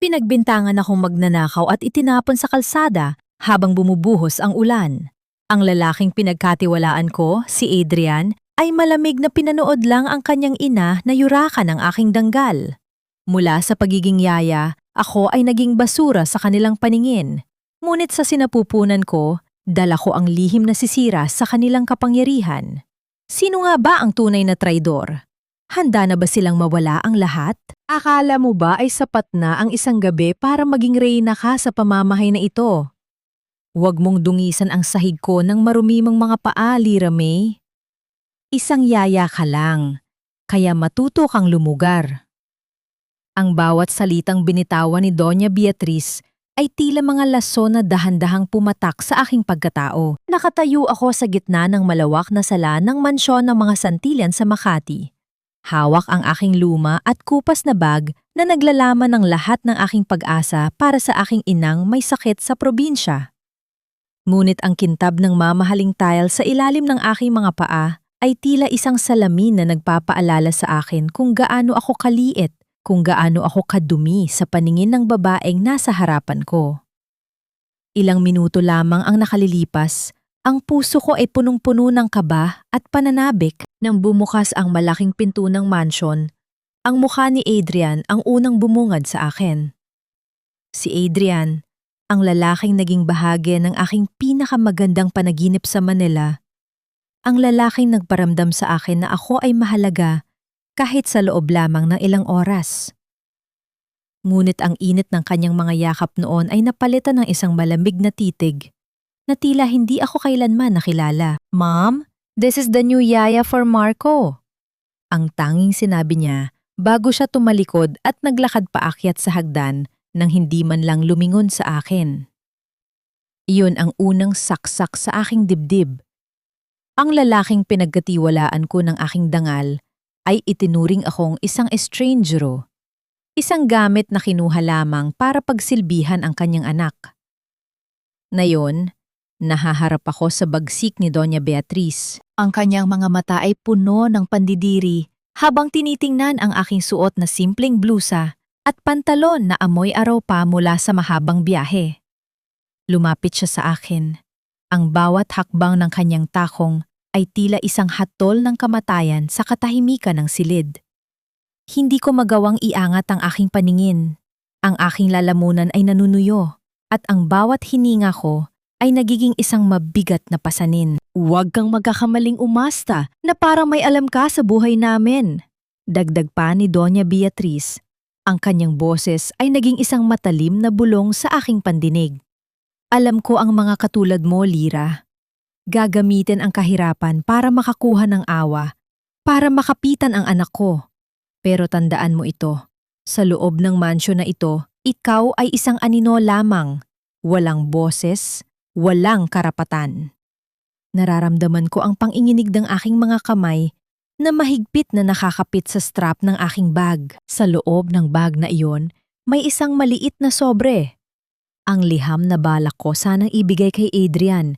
Pinagbintangan akong magnanakaw at itinapon sa kalsada habang bumubuhos ang ulan. Ang lalaking pinagkatiwalaan ko, si Adrian, ay malamig na pinanood lang ang kanyang ina na yurakan ang aking danggal. Mula sa pagiging yaya, ako ay naging basura sa kanilang paningin. Ngunit sa sinapupunan ko, dala ko ang lihim na sisira sa kanilang kapangyarihan. Sino nga ba ang tunay na traidor? Handa na ba silang mawala ang lahat? Akala mo ba ay sapat na ang isang gabi para maging reyna ka sa pamamahay na ito? Huwag mong dungisan ang sahig ko ng marumimang mga paa, Lira May. Isang yaya ka lang, kaya matuto kang lumugar. Ang bawat salitang binitawan ni Doña Beatriz ay tila mga laso na dahan-dahang pumatak sa aking pagkatao. Nakatayo ako sa gitna ng malawak na sala ng mansyon ng mga Santillan sa Makati. Hawak ang aking luma at kupas na bag na naglalaman ng lahat ng aking pag-asa para sa aking inang may sakit sa probinsya. Ngunit ang kintab ng mamahaling tile sa ilalim ng aking mga paa ay tila isang salamin na nagpapaalala sa akin kung gaano ako kaliit, kung gaano ako kadumi sa paningin ng babaeng nasa harapan ko. Ilang minuto lamang ang nakalilipas, ang puso ko ay punong-puno ng kaba at pananabik nang bumukas ang malaking pinto ng mansyon. Ang mukha ni Adrian ang unang bumungad sa akin. Si Adrian, ang lalaking naging bahagi ng aking pinakamagandang panaginip sa Manila. Ang lalaking nagparamdam sa akin na ako ay mahalaga kahit sa loob lamang ng ilang oras. Ngunit ang init ng kanyang mga yakap noon ay napalitan ng isang malamig na titig na tila hindi ako kailanman nakilala. "Mom, this is the new yaya for Marco." Ang tanging sinabi niya bago siya tumalikod at naglakad paakyat sa hagdan nang hindi man lang lumingon sa akin. Iyon ang unang saksak sa aking dibdib. Ang lalaking pinagkatiwalaan ko ng aking dangal ay itinuring akong isang estrangero, isang gamit na kinuha lamang para pagsilbihan ang kanyang anak. Ngayon, nahaharap ako sa bagsik ni Doña Beatriz. Ang kanyang mga mata ay puno ng pandidiri habang tinitingnan ang aking suot na simpleng blusa at pantalon na amoy araw pa mula sa mahabang biyahe. Lumapit siya sa akin. Ang bawat hakbang ng kanyang takong ay tila isang hatol ng kamatayan sa katahimikan ng silid. Hindi ko magawang iangat ang aking paningin. Ang aking lalamunan ay nanunuyo at ang bawat hininga ko ay nagiging isang mabigat na pasanin. "Huwag kang magkakamaling umasta na parang may alam ka sa buhay namin." Dagdag pa ni Doña Beatriz. Ang kanyang boses ay naging isang matalim na bulong sa aking pandinig. "Alam ko ang mga katulad mo, Lira. Gagamitin ang kahirapan para makakuha ng awa, para makapitan ang anak ko. Pero tandaan mo ito, sa loob ng mansyon na ito, ikaw ay isang anino lamang, walang boses, walang karapatan." Nararamdaman ko ang panginginig ng aking mga kamay na mahigpit na nakakapit sa strap ng aking bag. Sa loob ng bag na iyon, may isang maliit na sobre. Ang liham na balak ko sanang ibigay kay Adrian.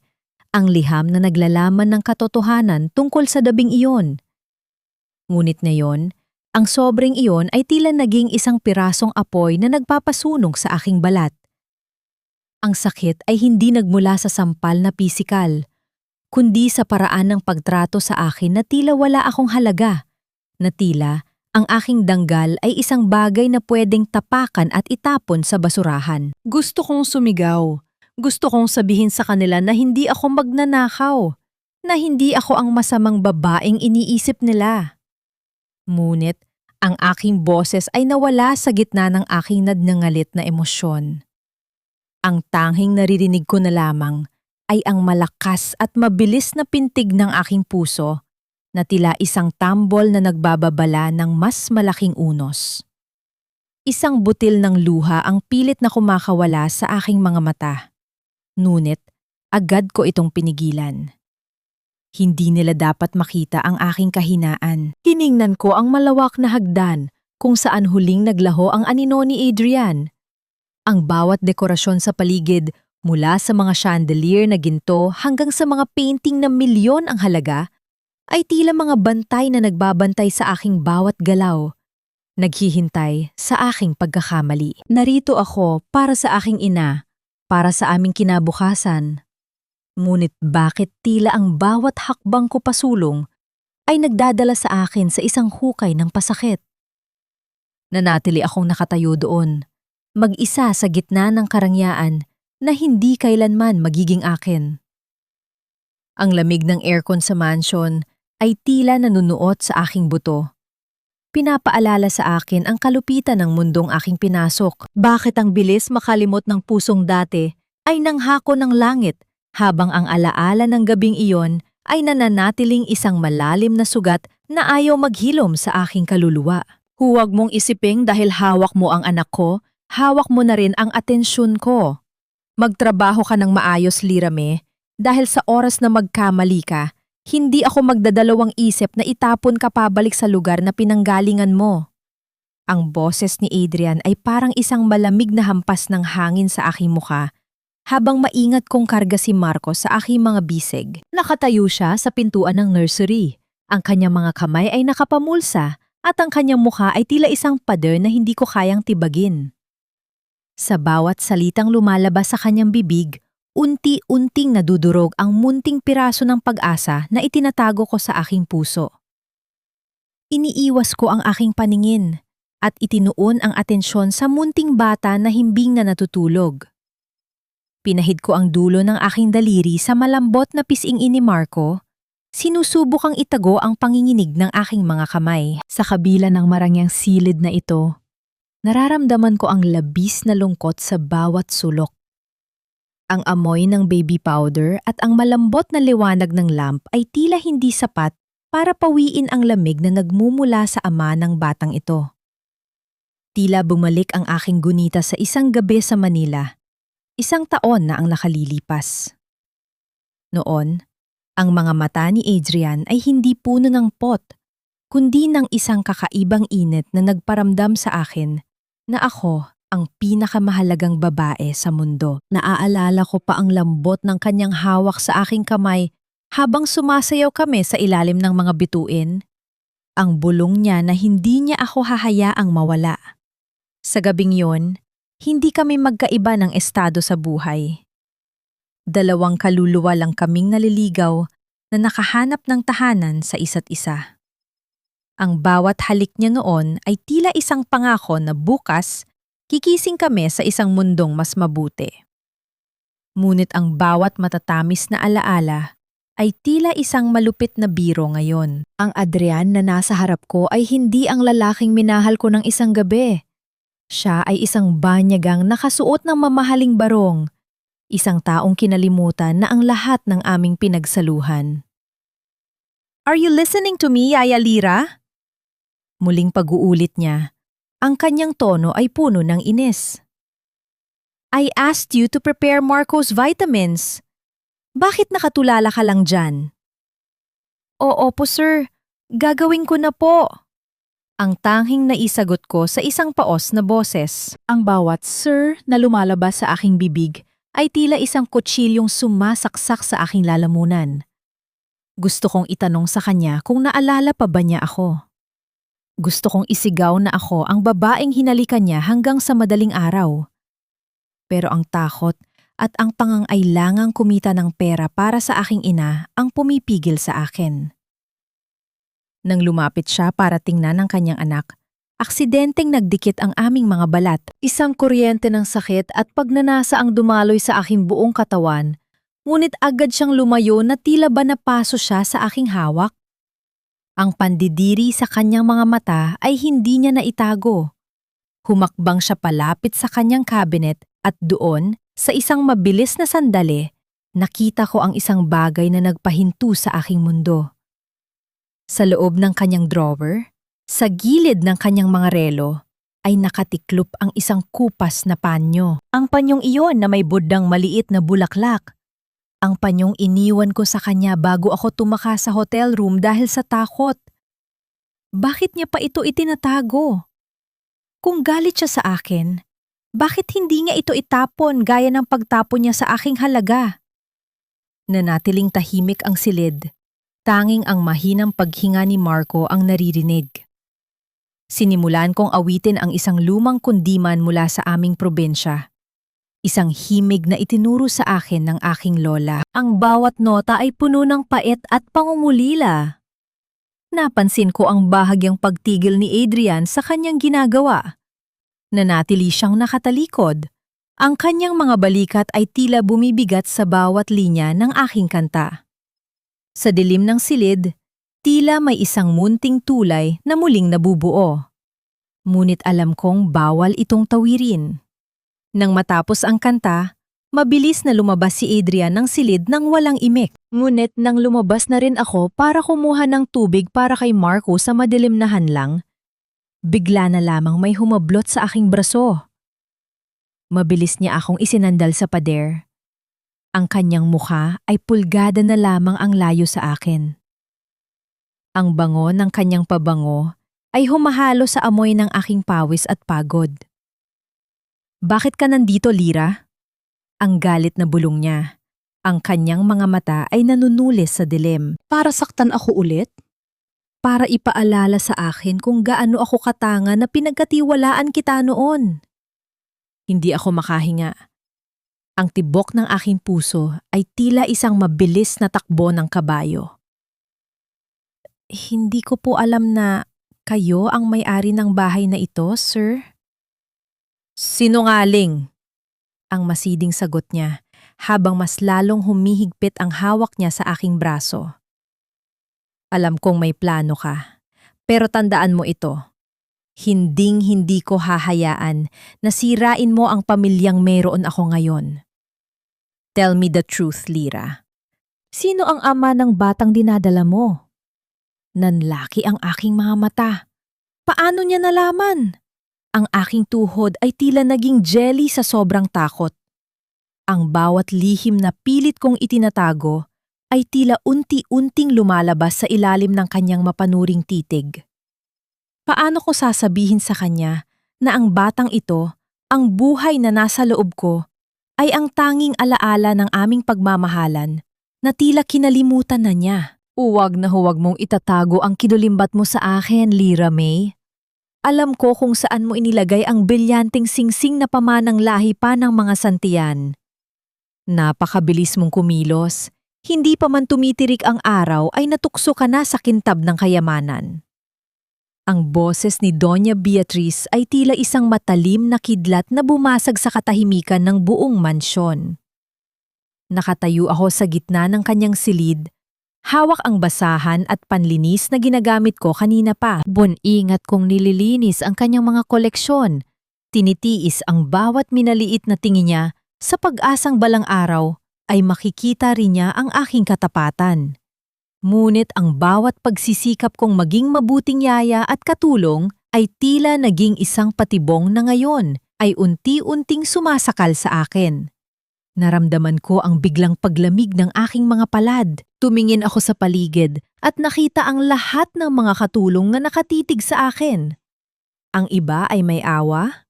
Ang liham na naglalaman ng katotohanan tungkol sa dabing iyon. Ngunit ngayon, ang sobreng iyon ay tila naging isang pirasong apoy na nagpapasunog sa aking balat. Ang sakit ay hindi nagmula sa sampal na pisikal, kundi sa paraan ng pagtrato sa akin na tila wala akong halaga, na tila ang aking danggal ay isang bagay na pwedeng tapakan at itapon sa basurahan. Gusto kong sumigaw. Gusto kong sabihin sa kanila na hindi ako magnanakaw, na hindi ako ang masamang babaeng iniisip nila. Ngunit ang aking boses ay nawala sa gitna ng aking nagngangalit na emosyon. Ang tanging naririnig ko na lamang ay ang malakas at mabilis na pintig ng aking puso na tila isang tambol na nagbababala ng mas malaking unos. Isang butil ng luha ang pilit na kumakawala sa aking mga mata. Ngunit agad ko itong pinigilan. Hindi nila dapat makita ang aking kahinaan. Tiningnan ko ang malawak na hagdan kung saan huling naglaho ang anino ni Adrian. Ang bawat dekorasyon sa paligid, mula sa mga chandelier na ginto hanggang sa mga painting na milyon ang halaga, ay tila mga bantay na nagbabantay sa aking bawat galaw. naghihintay sa aking pagkakamali. Narito ako para sa aking ina, para sa aming kinabukasan. Ngunit bakit tila ang bawat hakbang ko pasulong ay nagdadala sa akin sa isang hukay ng pasakit? Nanatili akong nakatayo doon, mag-isa sa gitna ng karangyaan na hindi kailanman magiging akin. Ang lamig ng aircon sa mansion ay tila nanunuot sa aking buto. Pinapaalala sa akin ang kalupitan ng mundong aking pinasok. Bakit ang bilis makalimot ng pusong dati ay nanghako ng langit habang ang alaala ng gabing iyon ay nananatiling isang malalim na sugat na ayaw maghilom sa aking kaluluwa. Huwag mong isiping dahil hawak mo ang anak ko, hawak mo na rin ang atensyon ko. Magtrabaho ka ng maayos, Lirame, dahil sa oras na magkamali ka, hindi ako magdadalawang isip na itapon ka pabalik sa lugar na pinanggalingan mo. Ang boses ni Adrian ay parang isang malamig na hampas ng hangin sa aking mukha habang maingat kong karga si Marcos sa aking mga bisig. Nakatayo siya sa pintuan ng nursery. Ang kanyang mga kamay ay nakapamulsa at ang kanyang mukha ay tila isang pader na hindi ko kayang tibagin. Sa bawat salitang lumalabas sa kanyang bibig, unti-unting nadudurog ang munting piraso ng pag-asa na itinatago ko sa aking puso. Iniiwas ko ang aking paningin at itinuon ang atensyon sa munting bata na himbing na natutulog. Pinahid ko ang dulo ng aking daliri sa malambot na pising ni Marco. Sinusubok ang itago ang panginginig ng aking mga kamay. Sa kabila ng marangyang silid na ito, nararamdaman ko ang labis na lungkot sa bawat sulok. Ang amoy ng baby powder at ang malambot na liwanag ng lamp ay tila hindi sapat para pawiin ang lamig na nagmumula sa ama ng batang ito. Tila bumalik ang aking gunita sa isang gabi sa Manila. Isang taon na ang nakalilipas. Noon, ang mga mata ni Adrian ay hindi puno ng pot, kundi ng isang kakaibang init na nagparamdam sa akin na ako ang pinakamahalagang babae sa mundo. Naaalala ko pa ang lambot ng kanyang hawak sa aking kamay habang sumasayaw kami sa ilalim ng mga bituin. Ang bulong niya na hindi niya ako hahayaang mawala. Sa gabing yon, hindi kami magkaiba ng estado sa buhay. Dalawang kaluluwa lang kaming naliligaw na nakahanap ng tahanan sa isa't isa. Ang bawat halik niya noon ay tila isang pangako na bukas kikising kami sa isang mundong mas mabuti. Ngunit ang bawat matatamis na alaala ay tila isang malupit na biro ngayon. Ang Adrian na nasa harap ko ay hindi ang lalaking minahal ko ng isang gabi. Siya ay isang banyagang nakasuot ng mamahaling barong, isang taong kinalimutan na ang lahat ng aming pinagsaluhan. Are you listening to me, Yaya Lira? Muling pag-uulit niya. Ang kanyang tono ay puno ng inis. I asked you to prepare Marco's vitamins. Bakit nakatulala ka lang dyan? Oo po sir, gagawin ko na po. Ang tanging naisagot ko sa isang paos na boses. Ang bawat sir na lumalabas sa aking bibig ay tila isang kutsilyong sumasaksak sa aking lalamunan. Gusto kong itanong sa kanya kung naalala pa ba niya ako. Gusto kong isigaw na ako ang babaeng hinalikan niya hanggang sa madaling araw. Pero ang takot at ang pangangailangang kumita ng pera para sa aking ina ang pumipigil sa akin. Nang lumapit siya para tingnan ang kanyang anak, aksidenteng nagdikit ang aming mga balat. Isang kuryente ng sakit at pagnanasa ang dumaloy sa aking buong katawan, ngunit agad siyang lumayo na tila ba napaso siya sa aking hawak. Ang pandidiri sa kanyang mga mata ay hindi niya naitago. Humakbang siya palapit sa kanyang cabinet at doon, sa isang mabilis na sandali, nakita ko ang isang bagay na nagpahinto sa aking mundo. Sa loob ng kanyang drawer, sa gilid ng kanyang mga relo, ay nakatiklop ang isang kupas na panyo. Ang panyong iyon na may budang maliit na bulaklak. Ang panyong iniwan ko sa kanya bago ako tumakas sa hotel room dahil sa takot. Bakit niya pa ito itinatago? Kung galit siya sa akin, bakit hindi niya ito itapon gaya ng pagtapon niya sa aking halaga? Nanatiling tahimik ang silid. Tanging ang mahinang paghinga ni Marco ang naririnig. Sinimulan kong awitin ang isang lumang kundiman mula sa aming probinsya. Isang himig na itinuro sa akin ng aking lola. Ang bawat nota ay puno ng pait at pangungulila. Napansin ko ang bahagyang pagtigil ni Adrian sa kanyang ginagawa. Nanatili siyang nakatalikod. Ang kanyang mga balikat ay tila bumibigat sa bawat linya ng aking kanta. Sa dilim ng silid, tila may isang munting tulay na muling nabubuo. Ngunit alam kong bawal itong tawirin. Nang matapos ang kanta, mabilis na lumabas si Adrian ng silid nang walang imik. Ngunit nang lumabas na rin ako para kumuha ng tubig para kay Marco sa madilim na hanlang, bigla na lamang may humablot sa aking braso. Mabilis niya akong isinandal sa pader. Ang kanyang mukha ay pulgada na lamang ang layo sa akin. Ang bango ng kanyang pabango ay humahalo sa amoy ng aking pawis at pagod. "Bakit ka nandito, Lyra?" Ang galit na bulong niya. Ang kanyang mga mata ay nanunulis sa dilim. Para saktan ako ulit? Para ipaalala sa akin kung gaano ako katanga na pinagkatiwalaan kita noon. Hindi ako makahinga. Ang tibok ng aking puso ay tila isang mabilis na takbo ng kabayo. "Hindi ko po alam na kayo ang may-ari ng bahay na ito, sir." "Sinungaling!" ang masiding sagot niya habang mas lalong humihigpit ang hawak niya sa aking braso. "Alam kong may plano ka, pero tandaan mo ito. Hinding-hindi ko hahayaan na sirain mo ang pamilyang meron ako ngayon. Tell me the truth, Lyra. Sino ang ama ng batang dinadala mo?" Nanlaki ang aking mga mata. Paano niya nalaman? Ang aking tuhod ay tila naging jelly sa sobrang takot. Ang bawat lihim na pilit kong itinatago ay tila unti-unting lumalabas sa ilalim ng kanyang mapanuring titig. Paano ko sasabihin sa kanya na ang batang ito, ang buhay na nasa loob ko, ay ang tanging alaala ng aming pagmamahalan na tila kinalimutan na niya? Huwag na huwag mong itatago ang kinulimbat mo sa akin, Lyra May. Alam ko kung saan mo inilagay ang brilyanteng singsing na pamanang lahi pa ng mga santiyan. Napakabilis mong kumilos. Hindi pa man tumitirik ang araw ay natukso ka na sa kintab ng kayamanan. Ang boses ni Doña Beatriz ay tila isang matalim na kidlat na bumasag sa katahimikan ng buong mansyon. Nakatayo ako sa gitna ng kanyang silid. Hawak ang basahan at panlinis na ginagamit ko kanina pa. Ingat kong nililinis ang kanyang mga koleksyon. Tinitiis ang bawat minaliit na tingin niya sa pag-asang balang araw ay makikita rin niya ang aking katapatan. Ngunit ang bawat pagsisikap kong maging mabuting yaya at katulong ay tila naging isang patibong na ngayon ay unti-unting sumasakal sa akin. Naramdaman ko ang biglang paglamig ng aking mga palad. Tumingin ako sa paligid at nakita ang lahat ng mga katulong na nakatitig sa akin. Ang iba ay may awa,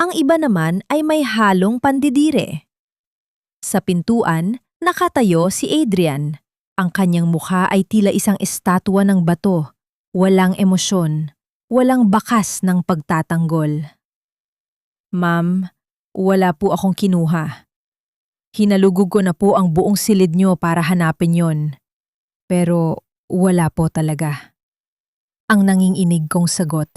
ang iba naman ay may halong pandidire. Sa pintuan, nakatayo si Adrian. Ang kanyang mukha ay tila isang estatwa ng bato, walang emosyon, walang bakas ng pagtatanggol. "Ma'am, wala po akong kinuha. Hinalugog ko na po ang buong silid niyo para hanapin yon. Pero wala po talaga." Ang nanginginig kong sagot.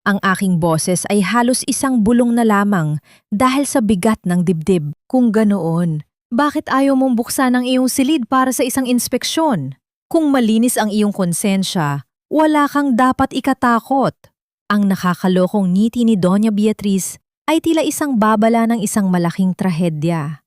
Ang aking boses ay halos isang bulong na lamang dahil sa bigat ng dibdib. Kung ganoon, bakit ayaw mong buksan ang iyong silid para sa isang inspeksyon? Kung malinis ang iyong konsensya, wala kang dapat ikatakot. Ang nakakalokong ngiti ni Doña Beatriz ay tila isang babala ng isang malaking trahedya.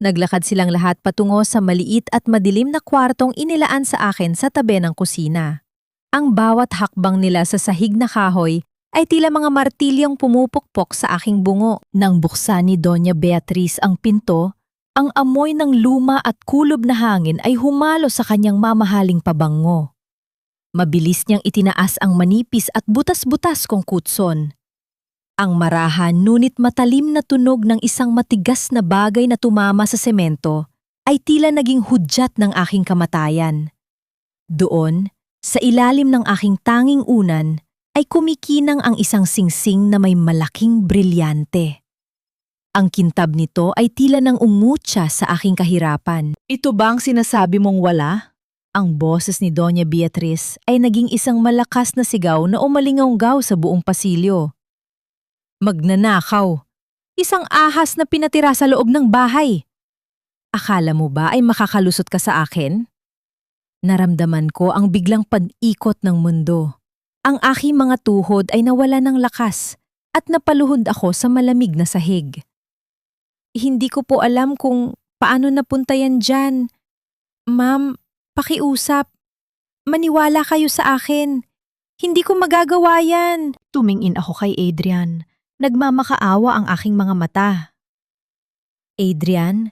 Naglakad silang lahat patungo sa maliit at madilim na kwartong inilaan sa akin sa tabi ng kusina. Ang bawat hakbang nila sa sahig na kahoy ay tila mga martilyong pumupukpok sa aking bungo. Nang buksan ni Doña Beatriz ang pinto, ang amoy ng luma at kulob na hangin ay humalo sa kanyang mamahaling pabango. Mabilis niyang itinaas ang manipis at butas-butas kong kutson. Ang marahan ngunit matalim na tunog ng isang matigas na bagay na tumama sa semento ay tila naging hudyat ng aking kamatayan. Doon, sa ilalim ng aking tanging unan, ay kumikinang ang isang singsing na may malaking brilyante. Ang kintab nito ay tila nang umutya sa aking kahirapan. Ito ba ang sinasabi mong wala? Ang boses ni Doña Beatriz ay naging isang malakas na sigaw na umalingawgaw sa buong pasilyo. Magnanakaw! Isang ahas na pinatira sa loob ng bahay! Akala mo ba ay makakalusot ka sa akin? Naramdaman ko ang biglang pag-ikot ng mundo. Ang aking mga tuhod ay nawala ng lakas at napaluhod ako sa malamig na sahig. Hindi ko po alam kung paano napunta yan dyan. Ma'am, pakiusap. Maniwala kayo sa akin. Hindi ko magagawa yan. Tumingin ako kay Adrian. Nagmamakaawa ang aking mga mata. Adrian?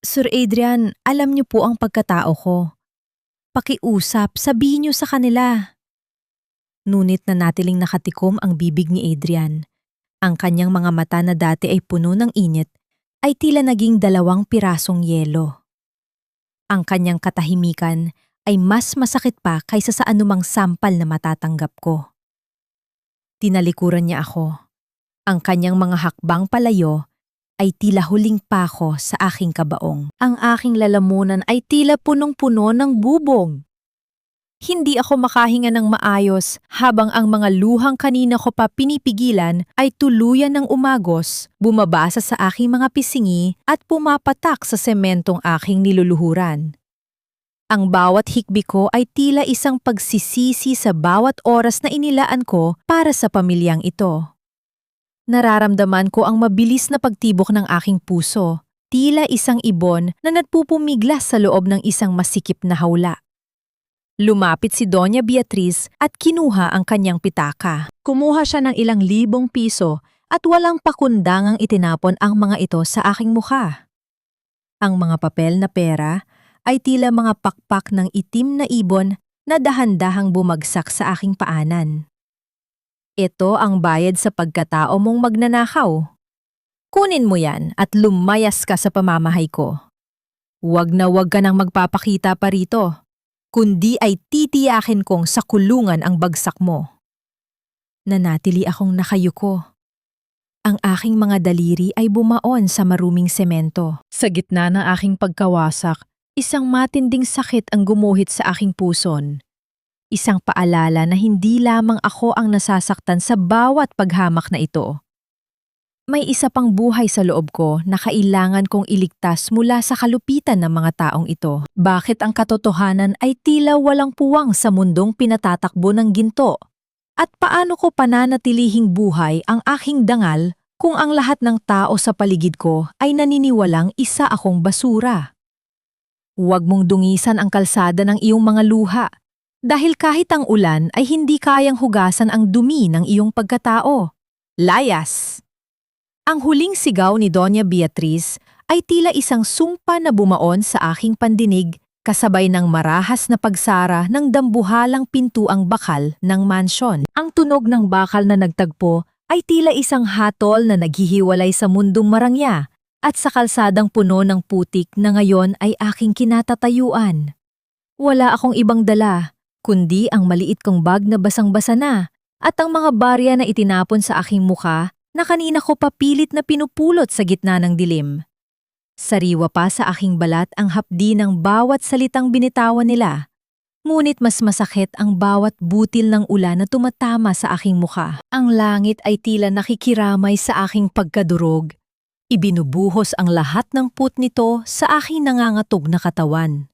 Sir Adrian, alam niyo po ang pagkatao ko. Pakiusap, sabihin niyo sa kanila. Ngunit nanatiling nakatikom ang bibig ni Adrian. Ang kanyang mga mata na dati ay puno ng init ay tila naging 2 pirasong yelo. Ang kanyang katahimikan ay mas masakit pa kaysa sa anumang sampal na matatanggap ko. Tinalikuran niya ako. Ang kanyang mga hakbang palayo ay tila huling pako sa aking kabaong. Ang aking lalamunan ay tila punong-puno ng bubong. Hindi ako makahinga ng maayos habang ang mga luhang kanina ko pa pinipigilan ay tuluyan ng umagos, bumabasa sa aking mga pisingi at pumapatak sa sementong aking niluluhuran. Ang bawat hikbi ko ay tila isang pagsisisi sa bawat oras na inilaan ko para sa pamilyang ito. Nararamdaman ko ang mabilis na pagtibok ng aking puso, tila isang ibon na nagpupumiglas sa loob ng isang masikip na hawla. Lumapit si Doña Beatriz at kinuha ang kanyang pitaka. Kumuha siya ng ilang libong piso at walang pakundangang itinapon ang mga ito sa aking mukha. Ang mga papel na pera ay tila mga pakpak ng itim na ibon na dahan-dahang bumagsak sa aking paanan. Ito ang bayad sa pagkatao mong magnanakaw. Kunin mo yan at lumayas ka sa pamamahay ko. Huwag na huwag ka nang magpapakita pa rito, kundi ay titiyakin kong sa kulungan ang bagsak mo. Nanatili akong nakayuko. Ang aking mga daliri ay bumaon sa maruming semento. Sa gitna ng aking pagkawasak, isang matinding sakit ang gumuhit sa aking puson. Isang paalala na hindi lamang ako ang nasasaktan sa bawat paghamak na ito. May isa pang buhay sa loob ko na kailangan kong iligtas mula sa kalupitan ng mga taong ito. Bakit ang katotohanan ay tila walang puwang sa mundong pinatatakbo ng ginto? At paano ko pananatilihing buhay ang aking dangal kung ang lahat ng tao sa paligid ko ay naniniwalang isa akong basura? Huwag mong dungisan ang kalsada ng iyong mga luha, dahil kahit ang ulan ay hindi kayang hugasan ang dumi ng iyong pagkatao. Layas! Ang huling sigaw ni Doña Beatriz ay tila isang sumpa na bumaon sa aking pandinig kasabay ng marahas na pagsara ng dambuhalang pintuang bakal ng mansyon. Ang tunog ng bakal na nagtagpo ay tila isang hatol na naghihiwalay sa mundong marangya at sa kalsadang puno ng putik na ngayon ay aking kinatatayuan. Wala akong ibang dala, kundi ang maliit kong bag na basang-basa na at ang mga barya na itinapon sa aking mukha na kanina ko papilit na pinupulot sa gitna ng dilim. Sariwa pa sa aking balat ang hapdi ng bawat salitang binitawan nila, ngunit mas masakit ang bawat butil ng ulan na tumatama sa aking mukha. Ang langit ay tila nakikiramay sa aking pagkadurog. Ibinubuhos ang lahat ng put nito sa aking nangangatog na katawan.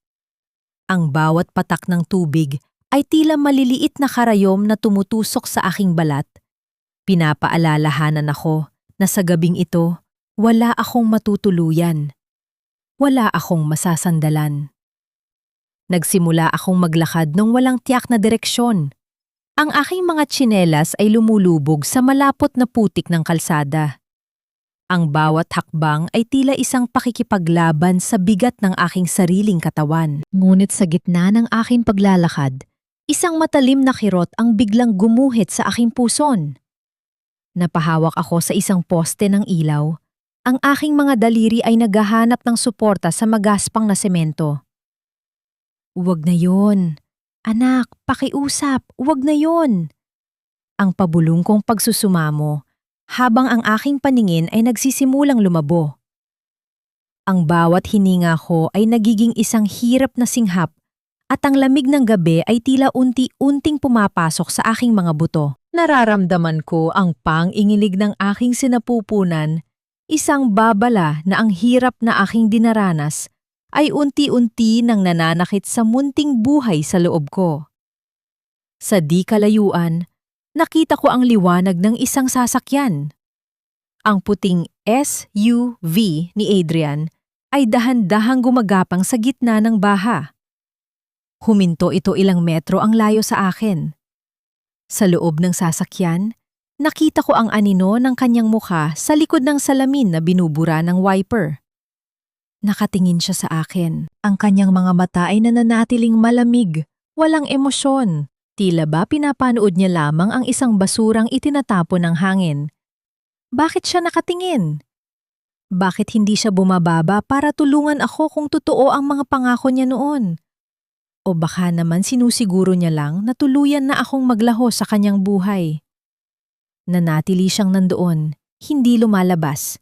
Ang bawat patak ng tubig ay tila maliliit na karayom na tumutusok sa aking balat. Pinapaalalahanan ako na sa gabing ito, wala akong matutuluyan. Wala akong masasandalan. Nagsimula akong maglakad nang walang tiyak na direksyon. Ang aking mga tsinelas ay lumulubog sa malapot na putik ng kalsada. Ang bawat hakbang ay tila isang pakikipaglaban sa bigat ng aking sariling katawan. Ngunit sa gitna ng aking paglalakad, isang matalim na kirot ang biglang gumuhit sa aking puson. Napahawak ako sa isang poste ng ilaw. Ang aking mga daliri ay naghahanap ng suporta sa magaspang na semento. Huwag na yon. Anak, pakiusap, huwag na yon. ang pabulong kong pagsusumamo, habang ang aking paningin ay nagsisimulang lumabo. Ang bawat hininga ko ay nagiging isang hirap na singhap at ang lamig ng gabi ay tila unti-unting pumapasok sa aking mga buto. Nararamdaman ko ang pang-inginig ng aking sinapupunan, isang babala na ang hirap na aking dinaranas ay unti-unti nang nananakit sa munting buhay sa loob ko. Sa di kalayuan, nakita ko ang liwanag ng isang sasakyan. Ang puting SUV ni Adrian ay dahan-dahang gumagapang sa gitna ng baha. Huminto ito ilang metro ang layo sa akin. Sa loob ng sasakyan, nakita ko ang anino ng kanyang mukha sa likod ng salamin na binubura ng wiper. Nakatingin siya sa akin. Ang kanyang mga mata ay nananatiling malamig, walang emosyon. Tila ba pinapanood niya lamang ang isang basurang itinatapon ng hangin. Bakit siya nakatingin? Bakit hindi siya bumababa para tulungan ako kung totoo ang mga pangako niya noon? O baka naman sinusiguro niya lang na tuluyan na akong maglaho sa kanyang buhay. Nanatili siyang nandoon, hindi lumalabas,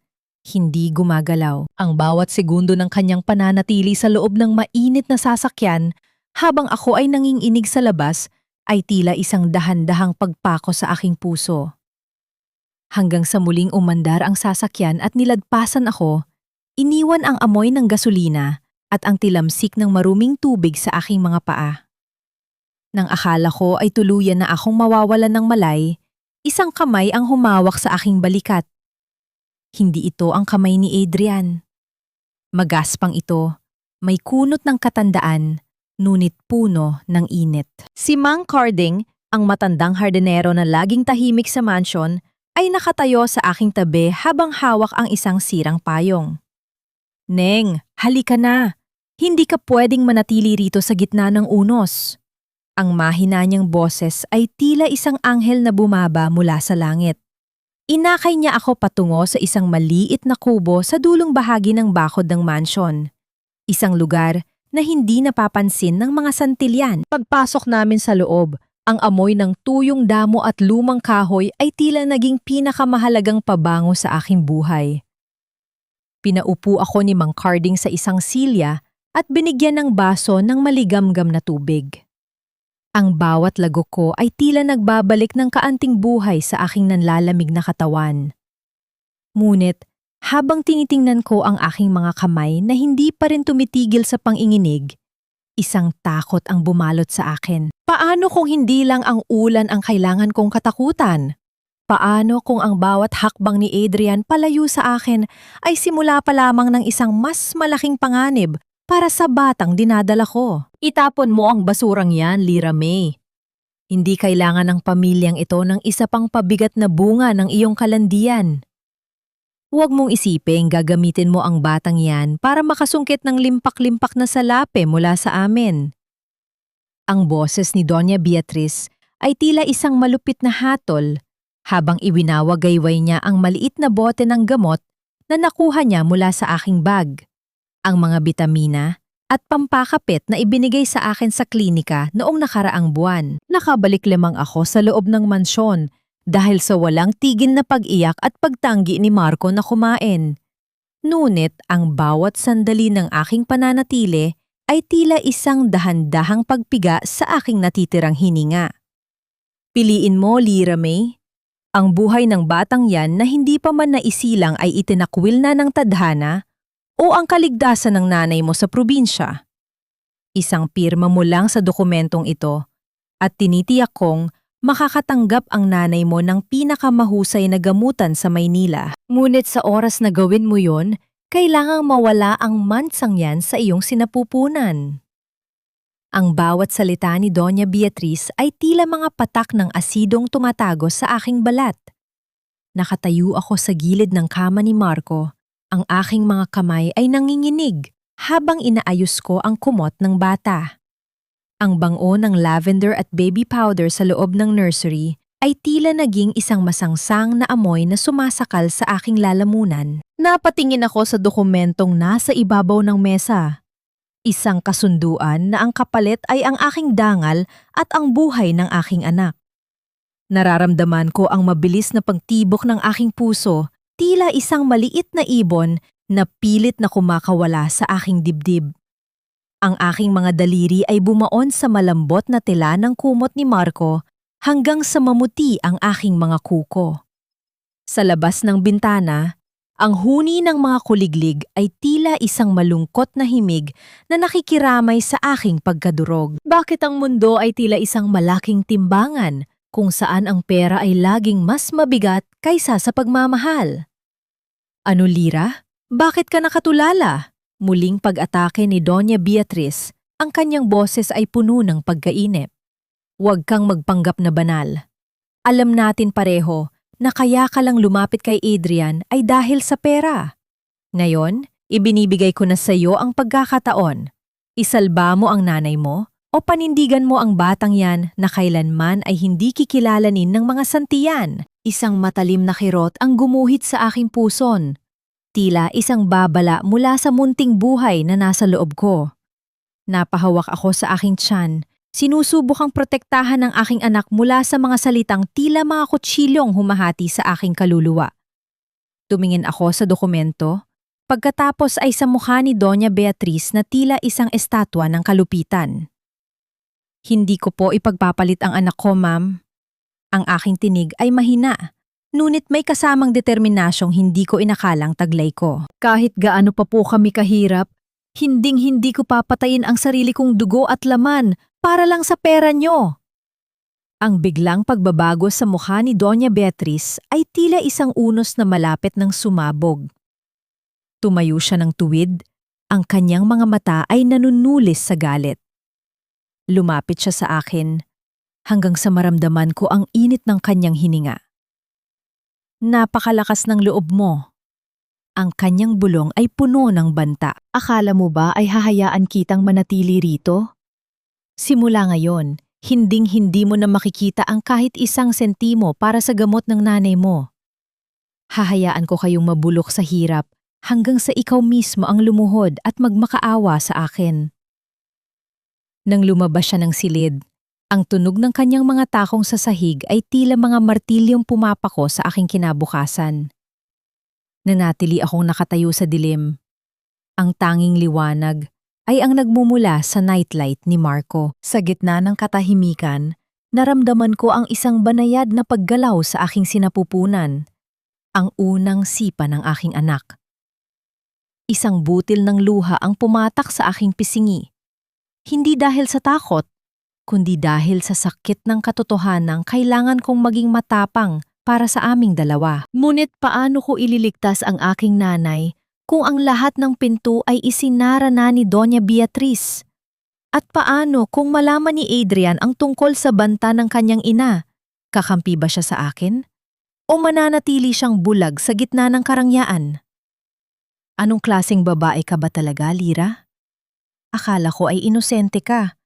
hindi gumagalaw. Ang bawat segundo ng kanyang pananatili sa loob ng mainit na sasakyan habang ako ay nanginginig sa labas ay tila isang dahan-dahang pagpako sa aking puso. Hanggang sa muling umandar ang sasakyan at niladpasan ako, iniwan ang amoy ng gasolina at ang tilamsik ng maruming tubig sa aking mga paa. Nang akala ko ay tuluyan na akong mawawalan ng malay, isang kamay ang humawak sa aking balikat. Hindi ito ang kamay ni Adrian. Magaspang ito, may kunot ng katandaan, ngunit puno ng init. Si Mang Carding, ang matandang hardinero na laging tahimik sa mansion, ay nakatayo sa aking tabi habang hawak ang isang sirang payong. "Neng, halika na. Hindi ka pwedeng manatili rito sa gitna ng unos." Ang mahina niyang boses ay tila isang anghel na bumaba mula sa langit. Inakay niya ako patungo sa isang maliit na kubo sa dulong bahagi ng bakod ng mansion. Isang lugar na hindi napapansin ng mga santilyan. Pagpasok namin sa loob, ang amoy ng tuyong damo at lumang kahoy ay tila naging pinakamahalagang pabango sa aking buhay. Pinaupo ako ni Mang Carding sa isang silya at binigyan ng baso ng maligamgam na tubig. Ang bawat lagok ko ay tila nagbabalik ng kaanting buhay sa aking nanlalamig na katawan. Ngunit, habang tinitingnan ko ang aking mga kamay na hindi pa rin tumitigil sa panginginig, isang takot ang bumalot sa akin. Paano kung hindi lang ang ulan ang kailangan kong katakutan? Paano kung ang bawat hakbang ni Adrian palayo sa akin ay simula pa lamang ng isang mas malaking panganib para sa batang dinadala ko? Itapon mo ang basurang yan, Lyra May. Hindi kailangan ng pamilyang ito ng isa pang pabigat na bunga ng iyong kalandian. Huwag mong isiping gagamitin mo ang batang yan para makasungkit ng limpak-limpak na salape mula sa amin. Ang boses ni Doña Beatriz ay tila isang malupit na hatol habang iwinawagayway niya ang maliit na bote ng gamot na nakuha niya mula sa aking bag. Ang mga bitamina at pampakapit na ibinigay sa akin sa klinika noong nakaraang buwan. Nakabalik lamang ako sa loob ng mansyon dahil sa walang tigil na pag-iyak at pagtanggi ni Marco na kumain. Ngunit ang bawat sandali ng aking pananatili ay tila isang dahan-dahang pagpiga sa aking natitirang hininga. Piliin mo, Lyra May. Ang buhay ng batang yan na hindi pa man naisilang ay itinakwil na ng tadhana o ang kaligtasan ng nanay mo sa probinsya. Isang pirma mo lang sa dokumentong ito at tinitiyak kong makakatanggap ang nanay mo ng pinakamahusay na gamutan sa Maynila. Ngunit sa oras na gawin mo yon, kailangang mawala ang mansang yan sa iyong sinapupunan. Ang bawat salita ni Doña Beatriz ay tila mga patak ng asidong tumatagos sa aking balat. Nakatayo ako sa gilid ng kama ni Marco. Ang aking mga kamay ay nanginginig habang inaayos ko ang kumot ng bata. Ang bango ng lavender at baby powder sa loob ng nursery ay tila naging isang masangsang na amoy na sumasakal sa aking lalamunan. Napatingin ako sa dokumentong nasa ibabaw ng mesa. Isang kasunduan na ang kapalit ay ang aking dangal at ang buhay ng aking anak. Nararamdaman ko ang mabilis na pagtibok ng aking puso, tila isang maliit na ibon na pilit na kumakawala sa aking dibdib. Ang aking mga daliri ay bumaon sa malambot na tela ng kumot ni Marco hanggang sa mamuti ang aking mga kuko. Sa labas ng bintana, ang huni ng mga kuliglig ay tila isang malungkot na himig na nakikiramay sa aking pagkadurog. Bakit ang mundo ay tila isang malaking timbangan kung saan ang pera ay laging mas mabigat kaysa sa pagmamahal? Ano, Lira? Bakit ka nakatulala? Muling pag-atake ni Doña Beatriz, ang kanyang boses ay puno ng pagkainip. Huwag kang magpanggap na banal. Alam natin pareho na kaya ka lang lumapit kay Adrian ay dahil sa pera. Ngayon, ibinibigay ko na sa iyo ang pagkakataon. Isalba mo ang nanay mo o panindigan mo ang batang yan na kailanman ay hindi kikilalanin ng mga santiyan. Isang matalim na kirot ang gumuhit sa aking puson. Tila isang babala mula sa munting buhay na nasa loob ko. Napahawak ako sa aking tiyan. Sinusubukang protektahan ng aking anak mula sa mga salitang tila mga kutsilyong humahati sa aking kaluluwa. Tumingin ako sa dokumento, pagkatapos ay sa mukha ni Doña Beatriz na tila isang estatwa ng kalupitan. Hindi ko po ipagpapalit ang anak ko, ma'am. Ang aking tinig ay mahina, ngunit may kasamang determinasyong hindi ko inakalang taglay ko. Kahit gaano pa po kami kahirap, hinding-hindi ko papatayin ang sarili kong dugo at laman para lang sa pera nyo. Ang biglang pagbabago sa mukha ni Doña Beatriz ay tila isang unos na malapit ng sumabog. Tumayo siya ng tuwid, ang kanyang mga mata ay nanunulis sa galit. Lumapit siya sa akin, hanggang sa maramdaman ko ang init ng kanyang hininga. Napakalakas ng loob mo. Ang kanyang bulong ay puno ng banta. Akala mo ba ay hahayaan kitang manatili rito? Simula ngayon, hinding-hindi mo na makikita ang kahit isang sentimo para sa gamot ng nanay mo. Hahayaan ko kayong mabulok sa hirap hanggang sa ikaw mismo ang lumuhod at magmakaawa sa akin. Nang lumabas siya ng silid, ang tunog ng kanyang mga takong sa sahig ay tila mga martilyong pumapako sa aking kinabukasan. Nanatili akong nakatayo sa dilim. Ang tanging liwanag ay ang nagmumula sa nightlight ni Marco. Sa gitna ng katahimikan, naramdaman ko ang isang banayad na paggalaw sa aking sinapupunan, ang unang sipa ng aking anak. Isang butil ng luha ang pumatak sa aking pisingi. Hindi dahil sa takot, kundi dahil sa sakit ng katotohanang kailangan kong maging matapang para sa aming dalawa. Ngunit paano ko ililigtas ang aking nanay kung ang lahat ng pinto ay isinara na ni Doña Beatriz? At paano kung malaman ni Adrian ang tungkol sa banta ng kanyang ina? Kakampi ba siya sa akin? O mananatili siyang bulag sa gitna ng karangyaan? Anong klaseng babae ka ba talaga, Lira? Akala ko ay inosente ka.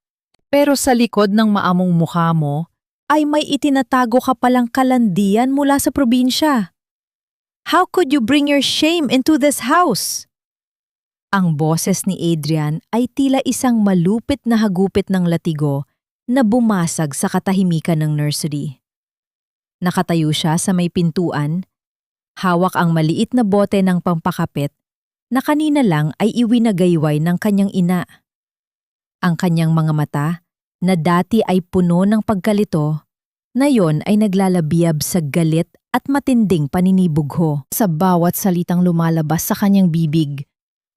Pero sa likod ng maamong mukha mo, ay may itinatago ka palang kalandian mula sa probinsya. How could you bring your shame into this house? Ang boses ni Adrian ay tila isang malupit na hagupit ng latigo na bumasag sa katahimikan ng nursery. Nakatayo siya sa may pintuan, hawak ang maliit na bote ng pampakapit na kanina lang ay iwinagayway ng kanyang ina. Ang kanyang mga mata, na dati ay puno ng pagkalito, ngayon ay naglalabiyab sa galit at matinding paninibugho. Sa bawat salitang lumalabas sa kanyang bibig,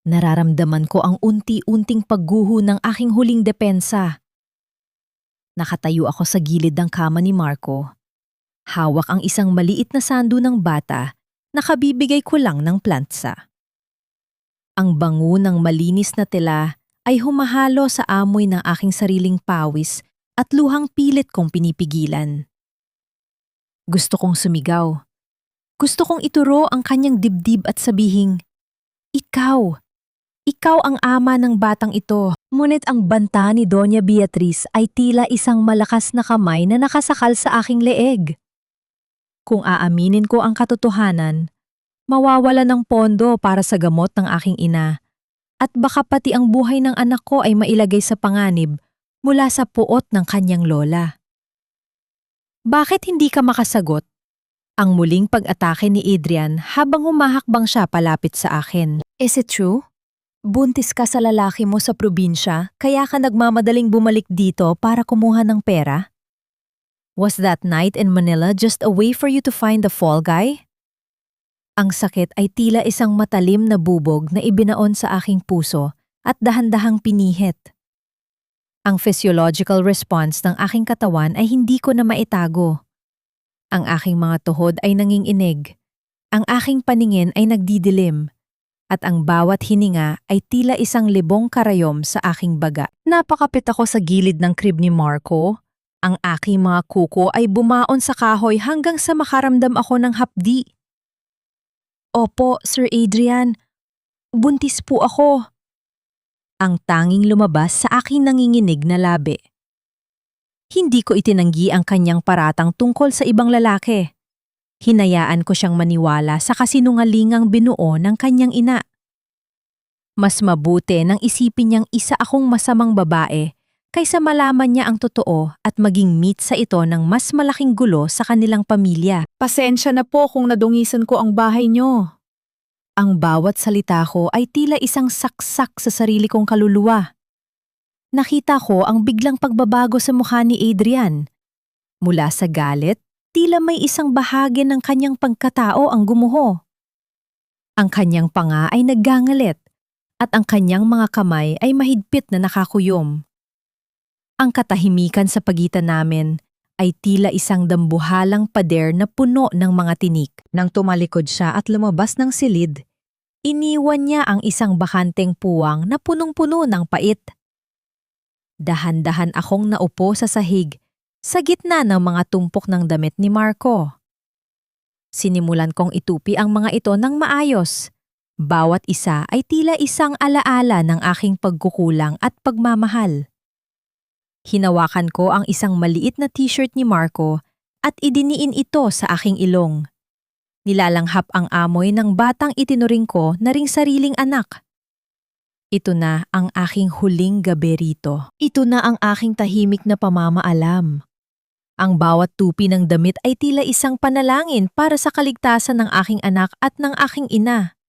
nararamdaman ko ang unti-unting pagguho ng aking huling depensa. Nakatayo ako sa gilid ng kama ni Marco. Hawak ang isang maliit na sando ng bata na kabibigay ko lang ng plantsa. Ang bango ng malinis na tela ay humahalo sa amoy ng aking sariling pawis at luhang pilit kong pinipigilan. Gusto kong sumigaw. Gusto kong ituro ang kanyang dibdib at sabihing, Ikaw ang ama ng batang ito. Ngunit ang banta ni Doña Beatriz ay tila isang malakas na kamay na nakasakal sa aking leeg. Kung aaminin ko ang katotohanan, mawawala ng pondo para sa gamot ng aking ina at baka pati ang buhay ng anak ko ay mailagay sa panganib mula sa puot ng kanyang lola. Bakit hindi ka makasagot? Ang muling pag-atake ni Adrian habang humahakbang siya palapit sa akin. Is it true? Buntis ka sa lalaki mo sa probinsya, kaya ka nagmamadaling bumalik dito para kumuha ng pera? Was that night in Manila just a way for you to find the fall guy? Ang sakit ay tila isang matalim na bubog na ibinaon sa aking puso at dahan-dahang pinihit. Ang physiological response ng aking katawan ay hindi ko na maitago. Ang aking mga tuhod ay nanginginig, ang aking paningin ay nagdidilim, at ang bawat hininga ay tila isang libong karayom sa aking baga. Napakapit ako sa gilid ng crib ni Marco. Ang aking mga kuko ay bumaon sa kahoy hanggang sa makaramdam ako ng hapdi. Opo, Sir Adrian. Buntis po ako. Ang tanging lumabas sa aking nanginginig na labi. Hindi ko itinanggi ang kanyang paratang tungkol sa ibang lalaki. Hinayaan ko siyang maniwala sa kasinungalingang binuo ng kanyang ina. Mas mabuti nang isipin niyang isa akong masamang babae kaysa malaman niya ang totoo at maging meet sa ito ng mas malaking gulo sa kanilang pamilya. Pasensya na po kung nadungisan ko ang bahay niyo. Ang bawat salita ko ay tila isang saksak sa sarili kong kaluluwa. Nakita ko ang biglang pagbabago sa mukha ni Adrian. Mula sa galit, tila may isang bahagi ng kanyang pagkatao ang gumuho. Ang kanyang panga ay naggangalit at ang kanyang mga kamay ay mahigpit na nakakuyom. Ang katahimikan sa pagitan namin ay tila isang dambuhalang pader na puno ng mga tinik. Nang tumalikod siya at lumabas ng silid, iniwan niya ang isang bakanteng puwang na punong-puno ng pait. Dahan-dahan akong naupo sa sahig sa gitna ng mga tumpok ng damit ni Marco. Sinimulan kong itupi ang mga ito ng maayos. Bawat isa ay tila isang alaala ng aking pagkukulang at pagmamahal. Hinawakan ko ang isang maliit na t-shirt ni Marco at idiniin ito sa aking ilong. Nilalanghap ang amoy ng batang itinuring ko na ring sariling anak. Ito na ang aking huling gabi rito. Ito na ang aking tahimik na pamamaalam. Ang bawat tupi ng damit ay tila isang panalangin para sa kaligtasan ng aking anak at ng aking ina.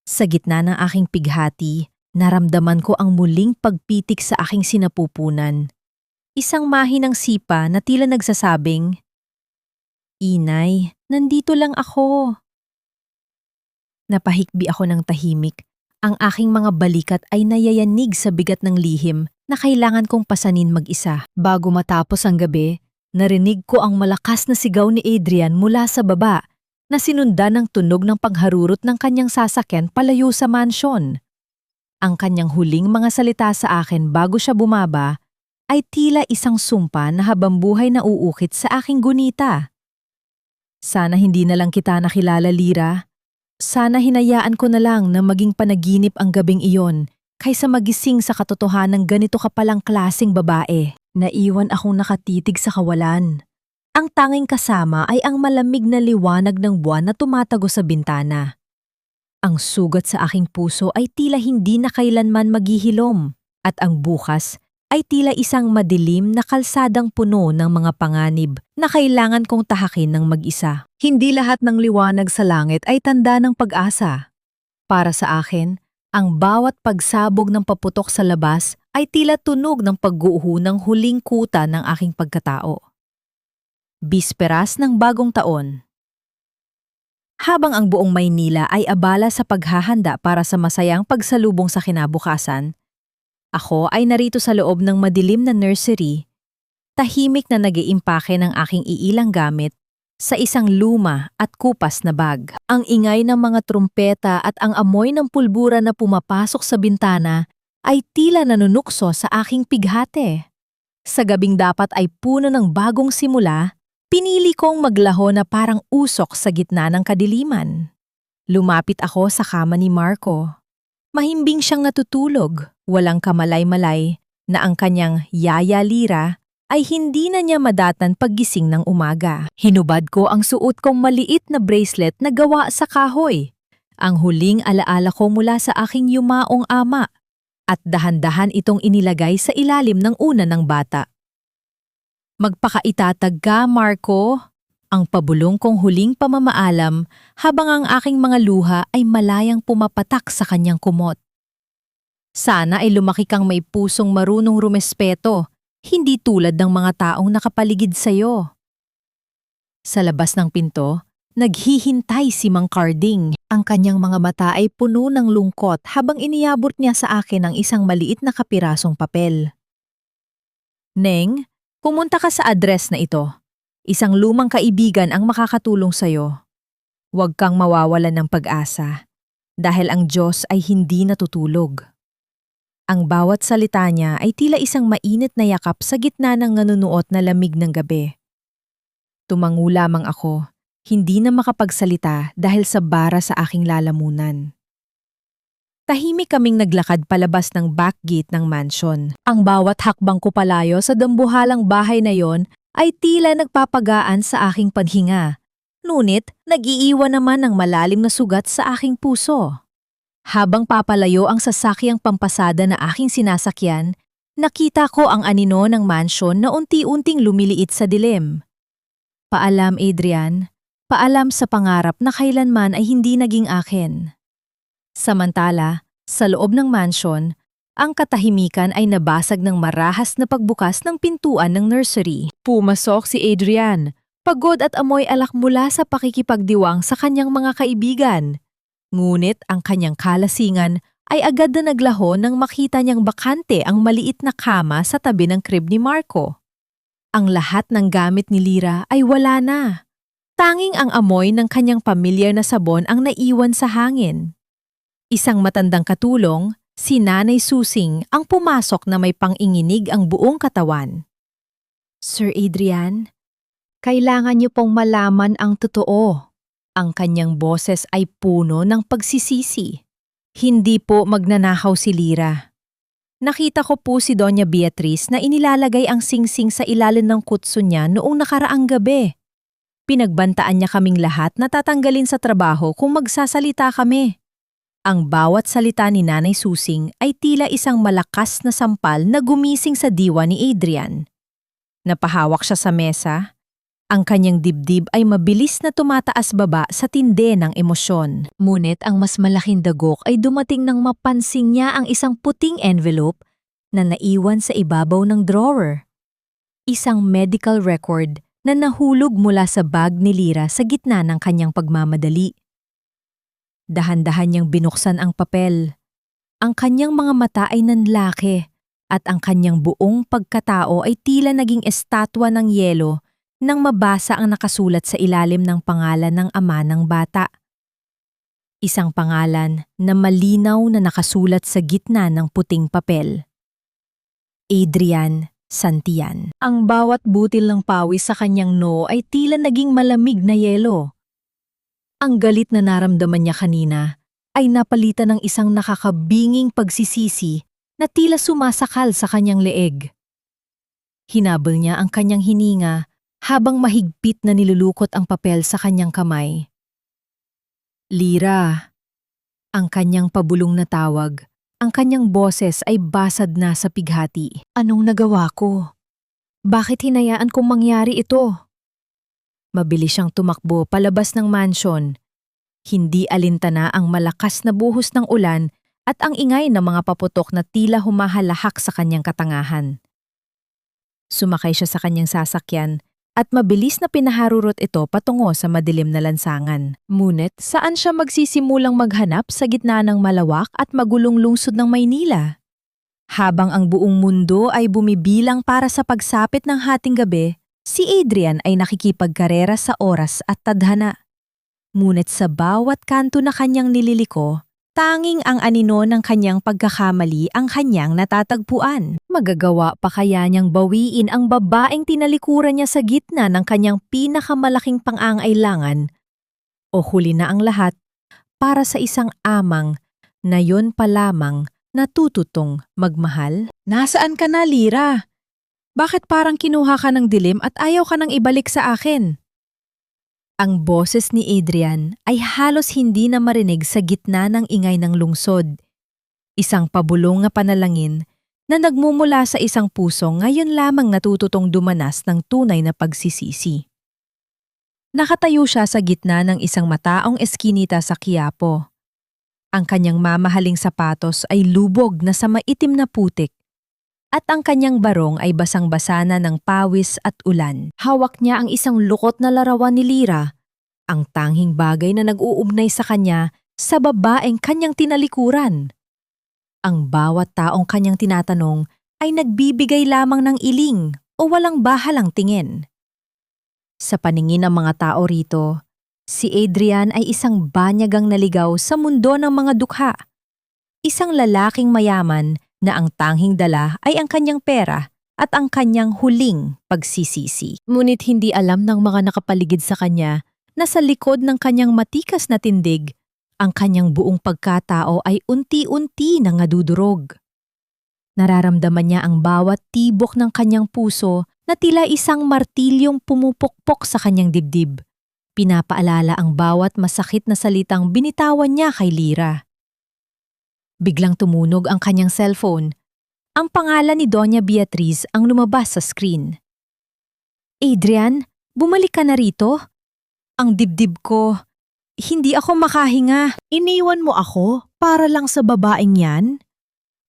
Sa gitna ng aking pighati, naramdaman ko ang muling pagpitik sa aking sinapupunan. Isang mahinang sipa na tila nagsasabing, "Inay, nandito lang ako." Napahikbi ako ng tahimik. Ang aking mga balikat ay nayayanig sa bigat ng lihim na kailangan kong pasanin mag-isa. Bago matapos ang gabi, narinig ko ang malakas na sigaw ni Adrian mula sa baba na sinundan ng tunog ng pagharurot ng kanyang sasakyan palayo sa mansyon. Ang kanyang huling mga salita sa akin bago siya bumaba ay tila isang sumpa na habang buhay na uukit sa aking gunita. Sana hindi na lang kita nakilala, Lira. Sana hinayaan ko na lang na maging panaginip ang gabing iyon kaysa magising sa katotohanan ng ganito kapalang klaseng babae. Naiwan akong nakatitig sa kawalan. Ang tanging kasama ay ang malamig na liwanag ng buwan na tumatago sa bintana. Ang sugat sa aking puso ay tila hindi na kailanman maghihilom at ang bukas ay tila isang madilim na kalsadang puno ng mga panganib na kailangan kong tahakin ng mag-isa. Hindi lahat ng liwanag sa langit ay tanda ng pag-asa. Para sa akin, ang bawat pagsabog ng paputok sa labas ay tila tunog ng pagguho ng huling kuta ng aking pagkatao. Bisperas ng bagong taon. Habang ang buong Maynila ay abala sa paghahanda para sa masayang pagsalubong sa kinabukasan, ako ay narito sa loob ng madilim na nursery, tahimik na nag-iimpake ng aking iilang gamit sa isang luma at kupas na bag. Ang ingay ng mga trumpeta at ang amoy ng pulbura na pumapasok sa bintana ay tila nanunukso sa aking pighate. Sa gabing dapat ay puno ng bagong simula, pinili kong maglaho na parang usok sa gitna ng kadiliman. Lumapit ako sa kama ni Marco. Mahimbing siyang natutulog, walang kamalay-malay, na ang kanyang yaya Lira ay hindi na niya madatan paggising ng umaga. Hinubad ko ang suot kong maliit na bracelet na gawa sa kahoy. Ang huling alaala ko mula sa aking yumaong ama, at dahan-dahan itong inilagay sa ilalim ng una ng bata. Magpakaitatag ka, Marco. Ang pabulong kong huling pamamaalam habang ang aking mga luha ay malayang pumapatak sa kanyang kumot. Sana ay lumaki kang may pusong marunong rumespeto, hindi tulad ng mga taong nakapaligid sa'yo. Sa labas ng pinto, naghihintay si Mang Carding. Ang kanyang mga mata ay puno ng lungkot habang iniyabot niya sa akin ang isang maliit na kapirasong papel. Neng, pumunta ka sa address na ito. Isang lumang kaibigan ang makakatulong sa'yo. Huwag kang mawawalan ng pag-asa dahil ang Diyos ay hindi natutulog. Ang bawat salita niya ay tila isang mainit na yakap sa gitna ng nanunuot na lamig ng gabi. Tumango lamang ako, hindi na makapagsalita dahil sa bara sa aking lalamunan. Tahimik kaming naglakad palabas ng back gate ng mansion. Ang bawat hakbang ko palayo sa dambuhalang bahay na yon ay tila nagpapagaan sa aking panhinga. Ngunit nag-iiwan naman ng malalim na sugat sa aking puso. Habang papalayo ang sasakyang pampasada na aking sinasakyan, nakita ko ang anino ng mansion na unti-unting lumiliit sa dilim. Paalam, Adrian. Paalam sa pangarap na kailanman ay hindi naging akin. Samantala, sa loob ng mansion, ang katahimikan ay nabasag ng marahas na pagbukas ng pintuan ng nursery. Pumasok si Adrian, pagod at amoy alak mula sa pakikipagdiwang sa kanyang mga kaibigan. Ngunit ang kanyang kalasingan ay agad na naglaho nang makita niyang bakante ang maliit na kama sa tabi ng crib ni Marco. Ang lahat ng gamit ni Lyra ay wala na. Tanging ang amoy ng kanyang pamilyar na sabon ang naiwan sa hangin. Isang matandang katulong, si Nanay Susing, ang pumasok na may panginginig ang buong katawan. Sir Adrian, kailangan niyo pong malaman ang totoo. Ang kanyang boses ay puno ng pagsisisi. Hindi po magnanakaw si Lyra. Nakita ko po si Doña Beatriz na inilalagay ang singsing sa ilalim ng kutso niya noong nakaraang gabi. Pinagbantaan niya kaming lahat na tatanggalin sa trabaho kung magsasalita kami. Ang bawat salita ni Nanay Susing ay tila isang malakas na sampal na gumising sa diwa ni Adrian. Napahawak siya sa mesa. Ang kanyang dibdib ay mabilis na tumataas-baba sa tindi ng emosyon. Ngunit ang mas malaking dagok ay dumating nang mapansing niya ang isang puting envelope na naiwan sa ibabaw ng drawer. Isang medical record na nahulog mula sa bag ni Lyra sa gitna ng kanyang pagmamadali. Dahan-dahan niyang binuksan ang papel. Ang kanyang mga mata ay nanlaki at ang kanyang buong pagkatao ay tila naging estatwa ng yelo nang mabasa ang nakasulat sa ilalim ng pangalan ng ama ng bata. Isang pangalan na malinaw na nakasulat sa gitna ng puting papel. Adrian Santillan. Ang bawat butil ng pawis sa kanyang noo ay tila naging malamig na yelo. Ang galit na naramdaman niya kanina ay napalitan ng isang nakakabinging pagsisisi na tila sumasakal sa kanyang leeg. Hinabol niya ang kanyang hininga habang mahigpit na nilulukot ang papel sa kanyang kamay. Lyra. Ang kanyang pabulong na tawag, ang kanyang boses ay basad na sa pighati. Anong nagawa ko? Bakit hinayaan kong mangyari ito? Mabilis siyang tumakbo palabas ng mansion. Hindi alintana ang malakas na buhos ng ulan at ang ingay ng mga paputok na tila humahalahak sa kanyang katangahan. Sumakay siya sa kanyang sasakyan at mabilis na pinaharurot ito patungo sa madilim na lansangan. Ngunit saan siya magsisimulang maghanap sa gitna ng malawak at magulong lungsod ng Maynila? Habang ang buong mundo ay bumibilang para sa pagsapit ng hating gabi, si Adrian ay nakikipagkarera sa oras at tadhana. Ngunit sa bawat kanto na kanyang nililiko, tanging ang anino ng kanyang pagkakamali ang kanyang natatagpuan. Magagawa pa kaya niyang bawiin ang babaeng tinalikuran niya sa gitna ng kanyang pinakamalaking pangangailangan? O huli na ang lahat para sa isang amang na yon pa lamang natututong magmahal? Nasaan ka na, Lyra? Bakit parang kinuha ka ng dilim at ayaw ka nang ibalik sa akin? Ang boses ni Adrian ay halos hindi na marinig sa gitna ng ingay ng lungsod. Isang pabulong na panalangin na nagmumula sa isang puso ngayon lamang natututong dumanas ng tunay na pagsisisi. Nakatayo siya sa gitna ng isang mataong eskinita sa Quiapo. Ang kanyang mamahaling sapatos ay lubog na sa maitim na putik at ang kanyang barong ay basang-basa na ng pawis at ulan. Hawak niya ang isang lukot na larawan ni Lira, ang tanging bagay na nag-uugnay sa kanya sa babaeng kanyang tinalikuran. Ang bawat taong kanyang tinatanong ay nagbibigay lamang ng iling o walang bahalang tingin. Sa paningin ng mga tao rito, si Adrian ay isang banyagang naligaw sa mundo ng mga dukha. Isang lalaking mayaman na ang tanging dala ay ang kanyang pera at ang kanyang huling pagsisisi. Ngunit hindi alam ng mga nakapaligid sa kanya na sa likod ng kanyang matikas na tindig, ang kanyang buong pagkatao ay unti-unti na nadudurog. Nararamdaman niya ang bawat tibok ng kanyang puso na tila isang martilyong pumupukpok sa kanyang dibdib. Pinapaalala ang bawat masakit na salitang binitawan niya kay Lira. Biglang tumunog ang kanyang cellphone. Ang pangalan ni Doña Beatriz ang lumabas sa screen. Adrian, bumalik ka na rito? Ang dibdib ko. Hindi ako makahinga. Iniwan mo ako para lang sa babaeng yan?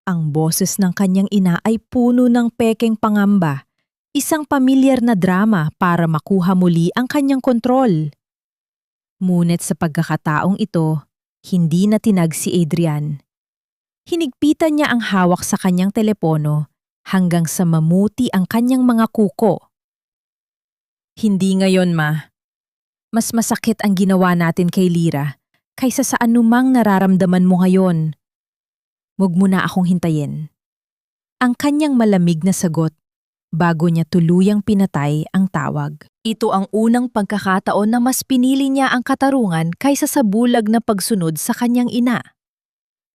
Ang boses ng kanyang ina ay puno ng pekeng pangamba. Isang pamilyar na drama para makuha muli ang kanyang kontrol. Ngunit sa pagkakataong ito, hindi na tinag si Adrian. Hinigpitan niya ang hawak sa kanyang telepono hanggang sa mamuti ang kanyang mga kuko. Hindi ngayon, ma. Mas masakit ang ginawa natin kay Lira kaysa sa anumang nararamdaman mo ngayon. Huwag mo na akong hintayin. Ang kanyang malamig na sagot bago niya tuluyang pinatay ang tawag. Ito ang unang pagkakataon na mas pinili niya ang katarungan kaysa sa bulag na pagsunod sa kanyang ina.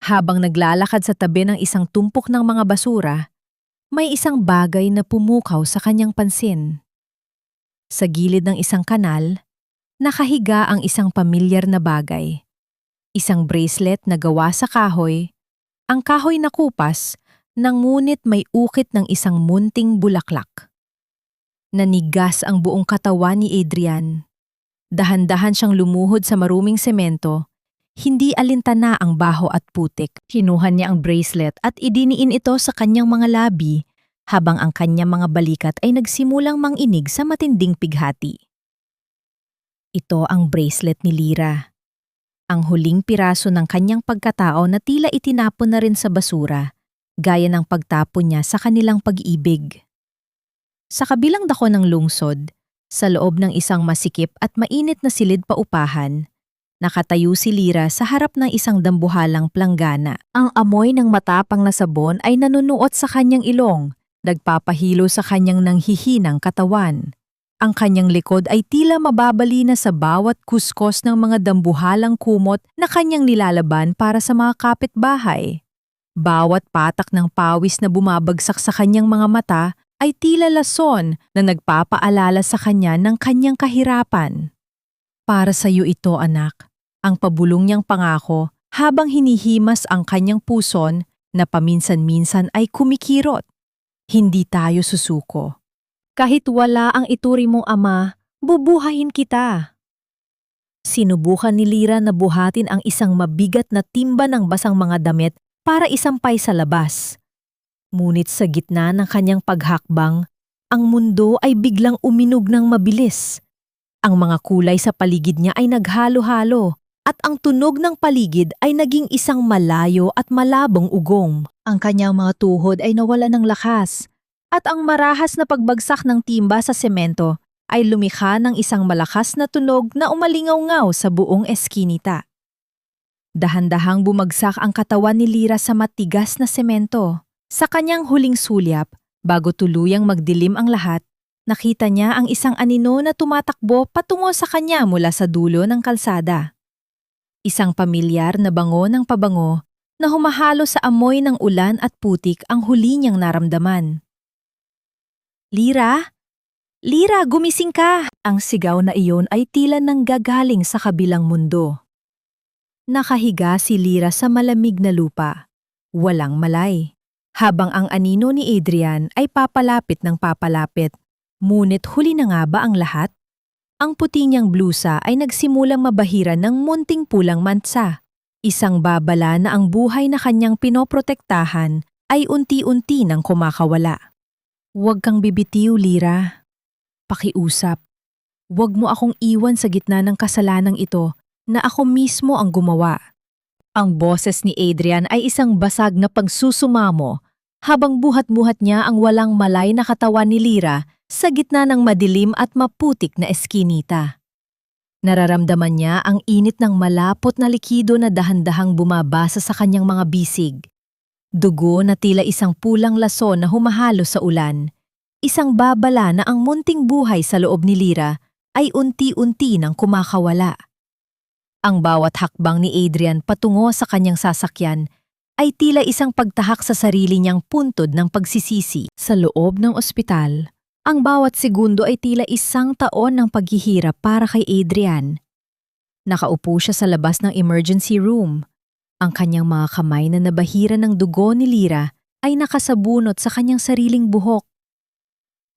Habang naglalakad sa tabi ng isang tumpok ng mga basura, may isang bagay na pumukaw sa kanyang pansin. Sa gilid ng isang kanal, nakahiga ang isang pamilyar na bagay. Isang bracelet na gawa sa kahoy, ang kahoy na kupas, ngunit may ukit ng isang munting bulaklak. Nanigas ang buong katawan ni Adrian. Dahan-dahan siyang lumuhod sa maruming semento. Hindi alintana ang baho at putik. Kinuha niya ang bracelet at idiniin ito sa kanyang mga labi habang ang kanyang mga balikat ay nagsimulang manginig sa matinding pighati. Ito ang bracelet ni Lira. Ang huling piraso ng kanyang pagkatao na tila itinapon na rin sa basura, gaya ng pagtapon niya sa kanilang pag-ibig. Sa kabilang dako ng lungsod, sa loob ng isang masikip at mainit na silid paupahan, nakatayo si Lira sa harap ng isang dambuhalang planggana. Ang amoy ng matapang na sabon ay nanunuot sa kanyang ilong, nagpapahilo sa kanyang nanghihinang katawan. Ang kanyang likod ay tila mababali na sa bawat kuskos ng mga dambuhalang kumot na kanyang nilalaban para sa mga kapitbahay. Bawat patak ng pawis na bumabagsak sa kanyang mga mata ay tila lason na nagpapaalala sa kanya ng kanyang kahirapan. Para sa iyo ito, anak, ang pabulong niyang pangako habang hinihimas ang kanyang puson na paminsan-minsan ay kumikirot. Hindi tayo susuko. Kahit wala ang ituri mong ama, bubuhayin kita. Sinubukan ni Lira na buhatin ang isang mabigat na timba ng basang mga damit para isampay sa labas. Ngunit sa gitna ng kanyang paghakbang, ang mundo ay biglang uminog ng mabilis. Ang mga kulay sa paligid niya ay naghalo-halo at ang tunog ng paligid ay naging isang malayo at malabong ugong. Ang kanyang mga tuhod ay nawala ng lakas at ang marahas na pagbagsak ng timba sa semento ay lumikha ng isang malakas na tunog na umalingaw-ngaw sa buong eskinita. Dahan-dahang bumagsak ang katawan ni Lira sa matigas na semento. Sa kanyang huling sulyap, bago tuluyang magdilim ang lahat, nakita niya ang isang anino na tumatakbo patungo sa kanya mula sa dulo ng kalsada. Isang pamilyar na bango ng pabango na humahalo sa amoy ng ulan at putik ang huli niyang naramdaman. Lira? Lira, gumising ka! Ang sigaw na iyon ay tila nanggagaling sa kabilang mundo. Nakahiga si Lira sa malamig na lupa. Walang malay. habang ang anino ni Adrian ay papalapit ng papalapit. Ngunit huli na nga ba ang lahat? Ang puti niyang blusa ay nagsimulang mabahiran ng munting pulang mantsa. Isang babala na ang buhay na kanyang pinoprotektahan ay unti-unti nang kumakawala. Huwag kang bibitiw, Lira. Pakiusap. Huwag mo akong iwan sa gitna ng kasalanang ito na ako mismo ang gumawa. Ang boses ni Adrian ay isang basag na pagsusumamo habang buhat-buhat niya ang walang malay na katawan ni Lira sa gitna ng madilim at maputik na eskinita. Nararamdaman niya ang init ng malapot na likido na dahan-dahang bumabasa sa kanyang mga bisig. Dugo na tila isang pulang lason na humahalo sa ulan. Isang babala na ang munting buhay sa loob ni Lira ay unti-unti nang kumakawala. Ang bawat hakbang ni Adrian patungo sa kanyang sasakyan ay tila isang pagtahak sa sarili niyang puntod ng pagsisisi. Sa loob ng ospital, ang bawat segundo ay tila isang taon ng paghihirap para kay Adrian. Nakaupo siya sa labas ng emergency room. Ang kanyang mga kamay na nabahiran ng dugo ni Lira ay nakasabunot sa kanyang sariling buhok.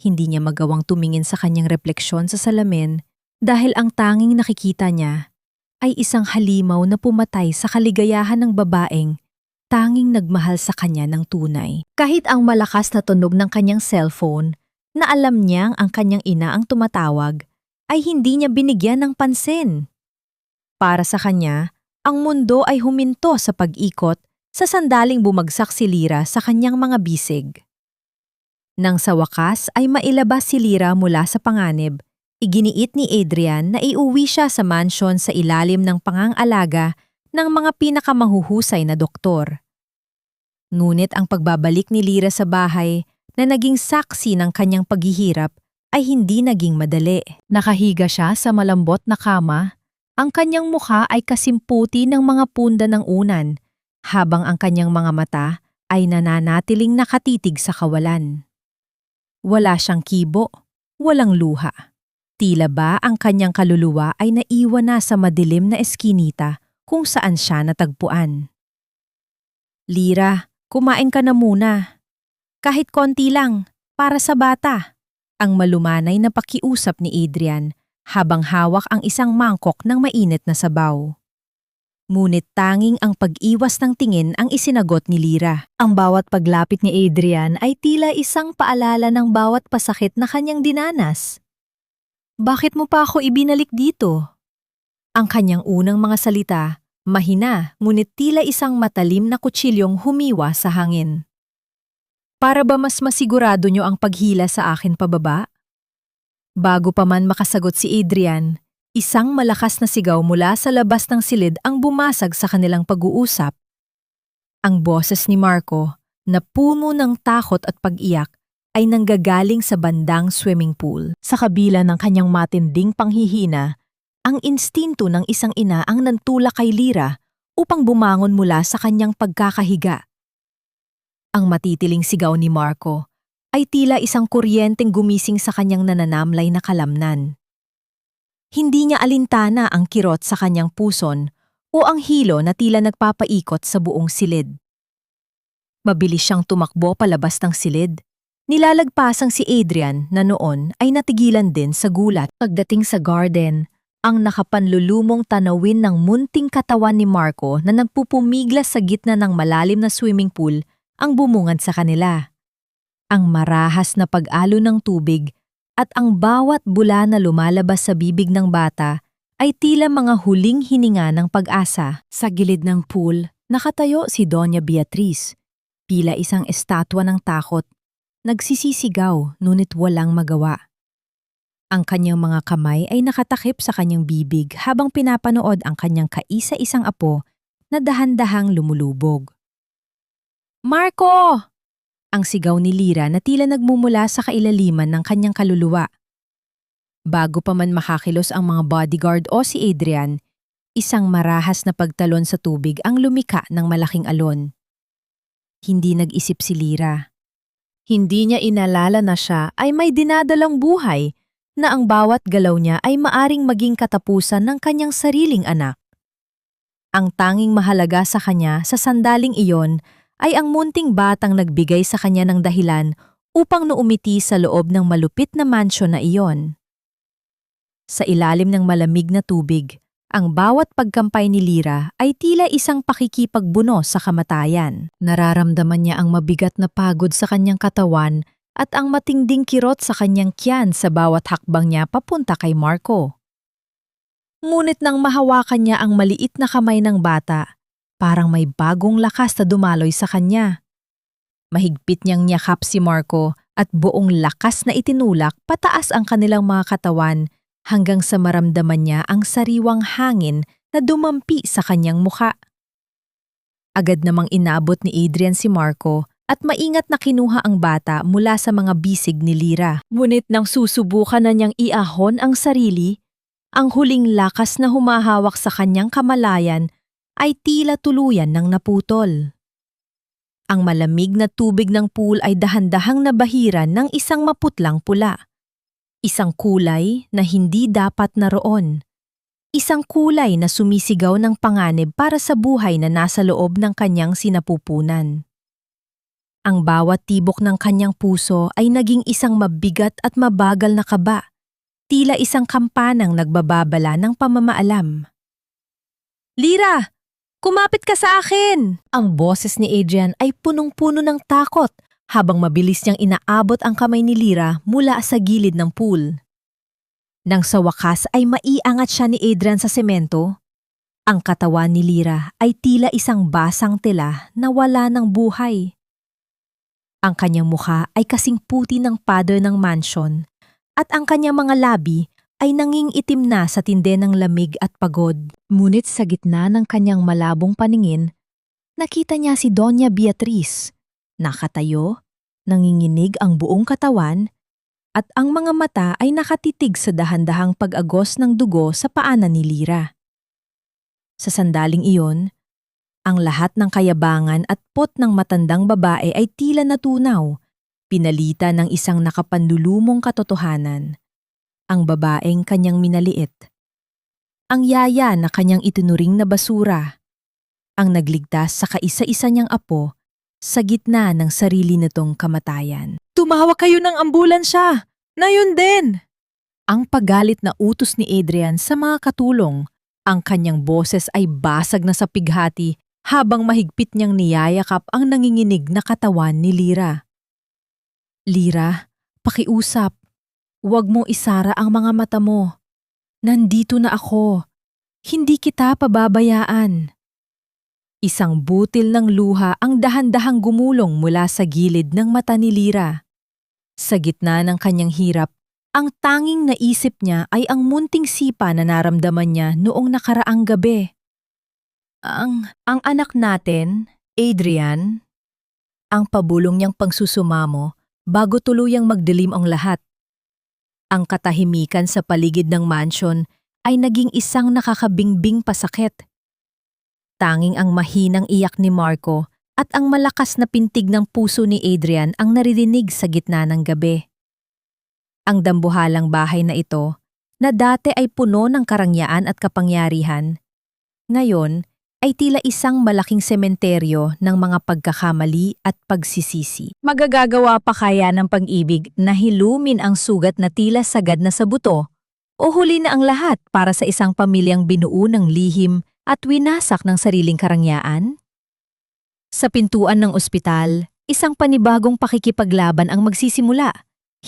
Hindi niya magawang tumingin sa kanyang refleksyon sa salamin dahil ang tanging nakikita niya ay isang halimaw na pumatay sa kaligayahan ng babaeng tanging nagmahal sa kanya ng tunay. Kahit ang malakas na tunog ng kanyang cellphone na alam niyang ang kanyang ina ang tumatawag, ay hindi niya binigyan ng pansin. Para sa kanya, ang mundo ay huminto sa pag-ikot sa sandaling bumagsak si Lira sa kanyang mga bisig. Nang sa wakas ay mailabas si Lira mula sa panganib, iginiit ni Adrian na iuwi siya sa mansyon sa ilalim ng pangangalaga ng mga pinakamahuhusay na doktor. Ngunit ang pagbabalik ni Lira sa bahay na naging saksi ng kanyang paghihirap ay hindi naging madali. Nakahiga siya sa malambot na kama, ang kanyang mukha ay kasimputi ng mga punda ng unan, habang ang kanyang mga mata ay nananatiling nakatitig sa kawalan. Wala siyang kibo, walang luha. Tila ba ang kanyang kaluluwa ay naiwan na sa madilim na eskinita kung saan siya natagpuan. Lira, kumain ka na muna. Kahit konti lang, para sa bata. Ang malumanay na pakiusap ni Adrian habang hawak ang isang mangkok ng mainit na sabaw. Ngunit tanging ang pag-iwas ng tingin ang isinagot ni Lira. Ang bawat paglapit ni Adrian ay tila isang paalala ng bawat pasakit na kanyang dinanas. Bakit mo pa ako ibinalik dito? Ang kanyang unang mga salita, mahina ngunit tila isang matalim na kutsilyong humiwa sa hangin. Para ba mas masigurado niyo ang paghila sa akin pababa? Bago pa man makasagot si Adrian, isang malakas na sigaw mula sa labas ng silid ang bumasag sa kanilang pag-uusap. Ang boses ni Marco, na puno ng takot at pag-iyak, ay nanggagaling sa bandang swimming pool. Sa kabila ng kanyang matinding panghihina, ang instinto ng isang ina ang nantulak kay Lira upang bumangon mula sa kanyang pagkakahiga. Ang matitiling sigaw ni Marco ay tila isang kuryenteng gumising sa kanyang nananamlay na kalamnan. Hindi niya alintana ang kirot sa kanyang puson o ang hilo na tila nagpapaikot sa buong silid. Mabilis siyang tumakbo palabas ng silid. Nilalagpasang si Adrian na noon ay natigilan din sa gulat. Pagdating sa garden, ang nakapanlulumong tanawin ng munting katawan ni Marco na nagpupumiglas sa gitna ng malalim na swimming pool ang bumungad sa kanila. Ang marahas na pag-alo ng tubig at ang bawat bula na lumalabas sa bibig ng bata ay tila mga huling hininga ng pag-asa. Sa gilid ng pool, nakatayo si Doña Beatriz, pila isang estatwa ng takot. Nagsisisigaw ngunit walang magawa. Ang kanyang mga kamay ay nakatakip sa kanyang bibig habang pinapanood ang kanyang kaisa-isang apo na dahan-dahang lumulubog. Marco! Ang sigaw ni Lira na tila nagmumula sa kailaliman ng kanyang kaluluwa. Bago pa man makakilos ang mga bodyguard o si Adrian, isang marahas na pagtalon sa tubig ang lumika ng malaking alon. Hindi nag-isip si Lira. Hindi niya inalala na siya ay may dinadalang buhay na ang bawat galaw niya ay maaring maging katapusan ng kanyang sariling anak. Ang tanging mahalaga sa kanya sa sandaling iyon ay ang munting batang nagbigay sa kanya ng dahilan upang naumiti sa loob ng malupit na mansyon na iyon. Sa ilalim ng malamig na tubig, ang bawat pagkampay ni Lyra ay tila isang pakikipagbuno sa kamatayan. Nararamdaman niya ang mabigat na pagod sa kanyang katawan at ang matinding kirot sa kanyang tiyan sa bawat hakbang niya papunta kay Marco. Ngunit nang mahawakan niya ang maliit na kamay ng bata, parang may bagong lakas na dumaloy sa kanya. Mahigpit niyang niyakap si Marco at buong lakas na itinulak pataas ang kanilang mga katawan hanggang sa maramdaman niya ang sariwang hangin na dumampi sa kanyang muka. Agad namang inabot ni Adrian si Marco at maingat na kinuha ang bata mula sa mga bisig ni Lyra. Ngunit nang susubukan na niyang iahon ang sarili, ang huling lakas na humahawak sa kanyang kamalayan ay tila tuluyan ng naputol. Ang malamig na tubig ng pool ay dahan-dahang nabahiran ng isang maputlang pula. Isang kulay na hindi dapat naroon. Isang kulay na sumisigaw ng panganib para sa buhay na nasa loob ng kanyang sinapupunan. Ang bawat tibok ng kanyang puso ay naging isang mabigat at mabagal na kaba, tila isang kampanang nagbababala ng pamamaalam. "Lyra! Kumapit ka sa akin!" Ang boses ni Adrian ay punong-puno ng takot habang mabilis niyang inaabot ang kamay ni Lyra mula sa gilid ng pool. Nang sa wakas ay maiangat siya ni Adrian sa semento, ang katawan ni Lyra ay tila isang basang tela na wala ng buhay. Ang kanyang mukha ay kasing puti ng pader ng mansion at ang kanyang mga labi ay nanging itim na sa tindi ng lamig at pagod. Ngunit sa gitna ng kanyang malabong paningin, nakita niya si Doña Beatriz. Nakatayo, nanginginig ang buong katawan, at ang mga mata ay nakatitig sa dahan-dahang pag-agos ng dugo sa paanan ni Lyra. Sa sandaling iyon, ang lahat ng kayabangan at pot ng matandang babae ay tila natunaw, pinalita ng isang nakapanlulumong katotohanan. Ang babaeng kanyang minaliit. Ang yaya na kanyang itinuring na basura. Ang nagligtas sa kaisa-isa niyang apo sa gitna ng sarili nitong kamatayan. "Tumawag kayo ng ambulansya! Na yun din!" Ang pagalit na utos ni Adrian sa mga katulong. Ang kanyang boses ay basag na sa pighati habang mahigpit niyang niyayakap ang nanginginig na katawan ni Lyra. "Lyra, pakiusap. Huwag mo isara ang mga mata mo. Nandito na ako. Hindi kita pababayaan." Isang butil ng luha ang dahan-dahang gumulong mula sa gilid ng mata ni Lyra. Sa gitna ng kanyang hirap, ang tanging naisip niya ay ang munting sipa na naramdaman niya noong nakaraang gabi. Ang anak natin, Adrian, ang pabulong niyang pangsusumamo bago tuluyang magdilim ang lahat. Ang katahimikan sa paligid ng mansyon ay naging isang nakakabingbing pasakit. Tanging ang mahinang iyak ni Marco at ang malakas na pintig ng puso ni Adrian ang naririnig sa gitna ng gabi. Ang dambuhalang bahay na ito, na dati ay puno ng karangyaan at kapangyarihan, ngayon ay tila isang malaking sementeryo ng mga pagkakamali at pagsisisi. Magagagawa pa kaya ng pag-ibig na hilumin ang sugat na tila sagad na sa buto? O huli na ang lahat para sa isang pamilyang binuo ng lihim at winasak ng sariling karangyaan? Sa pintuan ng ospital, isang panibagong pakikipaglaban ang magsisimula,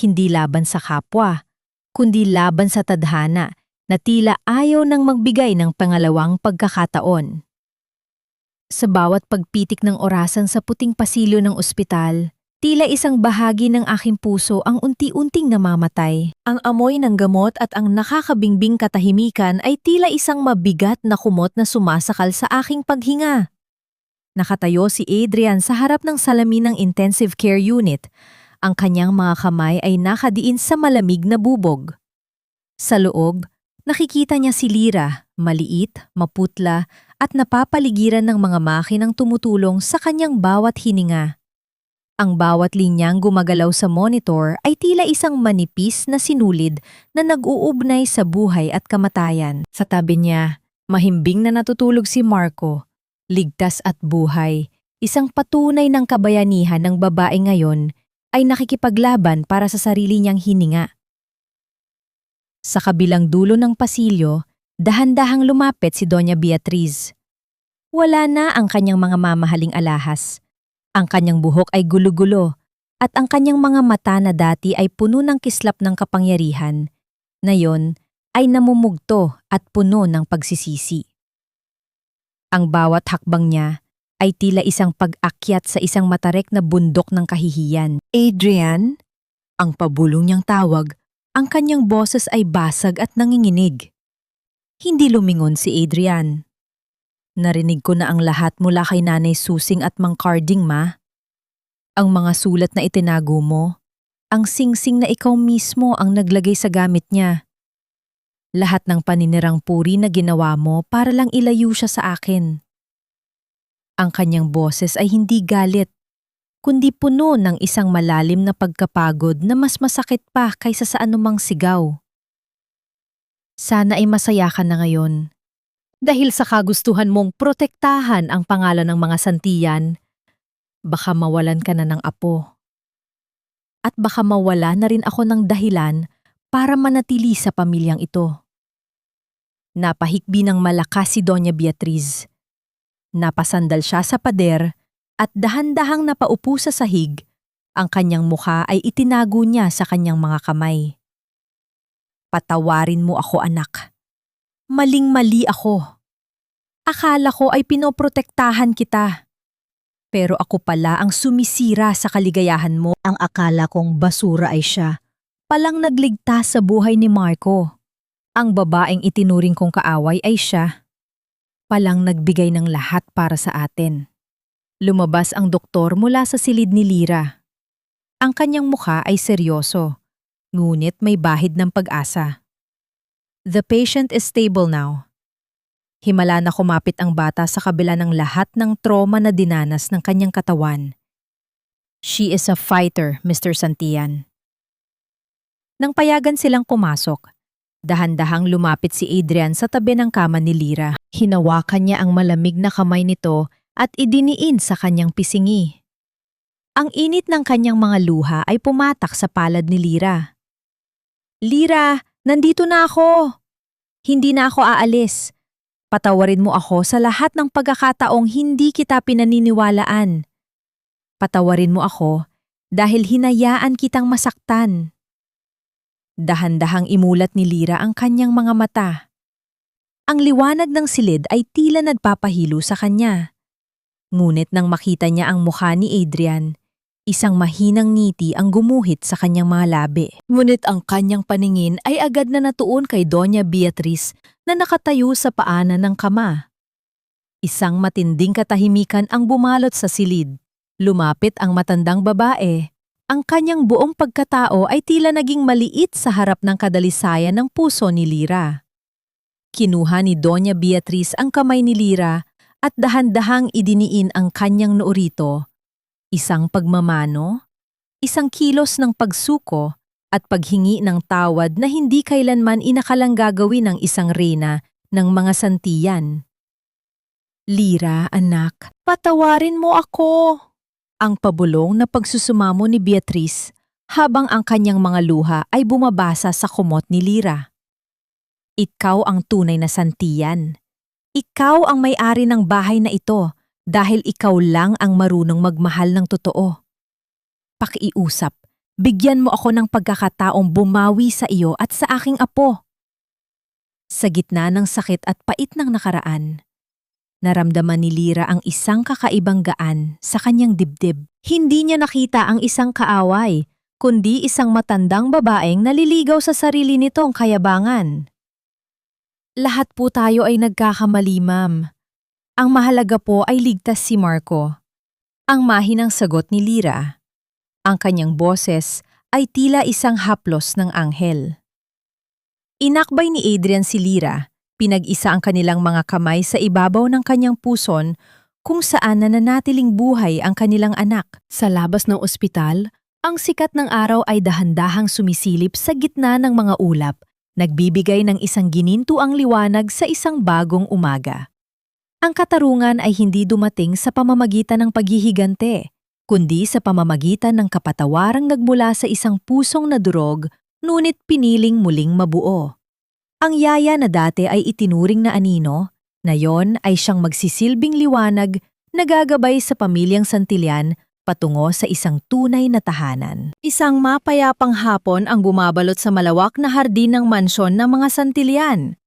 hindi laban sa kapwa, kundi laban sa tadhana na tila ayaw nang magbigay ng pangalawang pagkakataon. Sa bawat pagpitik ng orasan sa puting pasilyo ng ospital, tila isang bahagi ng aking puso ang unti-unting namamatay. Ang amoy ng gamot at ang nakakabingbing katahimikan ay tila isang mabigat na kumot na sumasakal sa aking paghinga. Nakatayo si Adrian sa harap ng salamin ng intensive care unit. Ang kanyang mga kamay ay nakadiin sa malamig na bubog. Sa loob, nakikita niya si Lyra, maliit, maputla, at napapaligiran ng mga makinang tumutulong sa kanyang bawat hininga. Ang bawat linyang gumagalaw sa monitor ay tila isang manipis na sinulid na nag-uugnay sa buhay at kamatayan. Sa tabi niya, mahimbing na natutulog si Marco, ligtas at buhay, Isang patunay ng kabayanihan ng babae ngayon ay nakikipaglaban para sa sarili niyang hininga. Sa kabilang dulo ng pasilyo, dahan-dahang lumapit si Doña Beatriz. Wala na ang kanyang mga mamahaling alahas. Ang kanyang buhok ay gulo-gulo at ang kanyang mga mata na dati ay puno ng kislap ng kapangyarihan, ngayon ay namumugto at puno ng pagsisisi. Ang bawat hakbang niya ay tila isang pag-akyat sa isang matarek na bundok ng kahihiyan. Adrian? Ang pabulong niyang tawag, ang kanyang boses ay basag at nanginginig. Hindi lumingon si Adrian. Narinig ko na ang lahat mula kay Nanay Susing at Mang Carding, Ma. Ang mga sulat na itinago mo, ang singsing na ikaw mismo ang naglagay sa gamit niya. Lahat ng paninirang puri na ginawa mo para lang ilayo siya sa akin. Ang kanyang boses ay hindi galit, kundi puno ng isang malalim na pagkapagod na mas masakit pa kaysa sa anumang sigaw. Sana ay masaya ka na ngayon. Dahil sa kagustuhan mong protektahan ang pangalan ng mga santiyan, baka mawalan ka na ng apo. At baka mawala na rin ako ng dahilan para manatili sa pamilyang ito. Napahikbi ng malakas si Doña Beatriz. Napasandal siya sa pader at dahan-dahang napaupo sa sahig, ang kanyang mukha ay itinago niya sa kanyang mga kamay. Patawarin mo ako, anak. Maling-mali ako. Akala ko ay pinoprotektahan kita. Pero ako pala ang sumisira sa kaligayahan mo. Ang akala kong basura ay siya. Palang nagligtas sa buhay ni Marco. Ang babaeng itinuring kong kaaway ay siya. Palang nagbigay ng lahat para sa atin. Lumabas ang doktor mula sa silid ni Lyra. Ang kanyang mukha ay seryoso, ngunit may bahid ng pag-asa. The patient is stable now. Himala na kumapit ang bata sa kabila ng lahat ng trauma na dinanas ng kanyang katawan. She is a fighter, Mr. Santian. Nang payagan silang pumasok, dahan-dahang lumapit si Adrian sa tabi ng kama ni Lyra. Hinawakan niya ang malamig na kamay nito at idiniin sa kanyang pisingi. Ang init ng kanyang mga luha ay pumatak sa palad ni Lyra. Lyra, nandito na ako! Hindi na ako aalis. Patawarin mo ako sa lahat ng pagkakataong hindi kita pinaniniwalaan. Patawarin mo ako dahil hinayaan kitang masaktan. Dahan-dahang imulat ni Lyra ang kanyang mga mata. Ang liwanag ng silid ay tila nagpapahilo sa kanya. Ngunit nang makita niya ang mukha ni Adrian, isang mahinang ngiti ang gumuhit sa kanyang mga labi. Ngunit ang kanyang paningin ay agad na natuon kay Doña Beatriz na nakatayo sa paanan ng kama. Isang matinding katahimikan ang bumalot sa silid. Lumapit ang matandang babae. Ang kanyang buong pagkatao ay tila naging maliit sa harap ng kadalisayan ng puso ni Lyra. Kinuha ni Doña Beatriz ang kamay ni Lyra at dahan-dahang idiniin ang kanyang noo rito. Isang pagmamano, isang kilos ng pagsuko at paghingi ng tawad na hindi kailanman inakalang gagawin ng isang reyna ng mga santiyan. Lyra, anak, patawarin mo ako! Ang pabulong na pagsusumamo ni Beatriz habang ang kanyang mga luha ay bumabasa sa kumot ni Lyra. Ikaw ang tunay na santiyan. Ikaw ang may-ari ng bahay na ito dahil ikaw lang ang marunong magmahal ng totoo. Pakiusap, bigyan mo ako ng pagkakataong bumawi sa iyo at sa aking apo. Sa gitna ng sakit at pait ng nakaraan, naramdaman ni Lyra ang isang kakaibang gaan sa kanyang dibdib. Hindi niya nakita ang isang kaaway, kundi isang matandang babaeng naliligaw sa sarili nitong kayabangan. Lahat po tayo ay nagkakamali, ma'am. Ang mahalaga po ay ligtas si Marco. Ang mahinang sagot ni Lyra. Ang kanyang boses ay tila isang haplos ng anghel. Inakbay ni Adrian si Lyra. Pinag-isa ang kanilang mga kamay sa ibabaw ng kanyang puson kung saan nananatiling buhay ang kanilang anak. Sa labas ng ospital, ang sikat ng araw ay dahan-dahang sumisilip sa gitna ng mga ulap, nagbibigay ng isang ginintuang liwanag sa isang bagong umaga. Ang katarungan ay hindi dumating sa pamamagitan ng paghihigante, kundi sa pamamagitan ng kapatawarang nagmula sa isang pusong nadurog, ngunit piniling muling mabuo. Ang yaya na dati ay itinuring na anino, ngayon ay siyang magsisilbing liwanag na gagabay sa pamilyang Santillan patungo sa isang tunay na tahanan. Isang mapayapang hapon ang bumabalot sa malawak na hardin ng mansyon ng mga Santillan.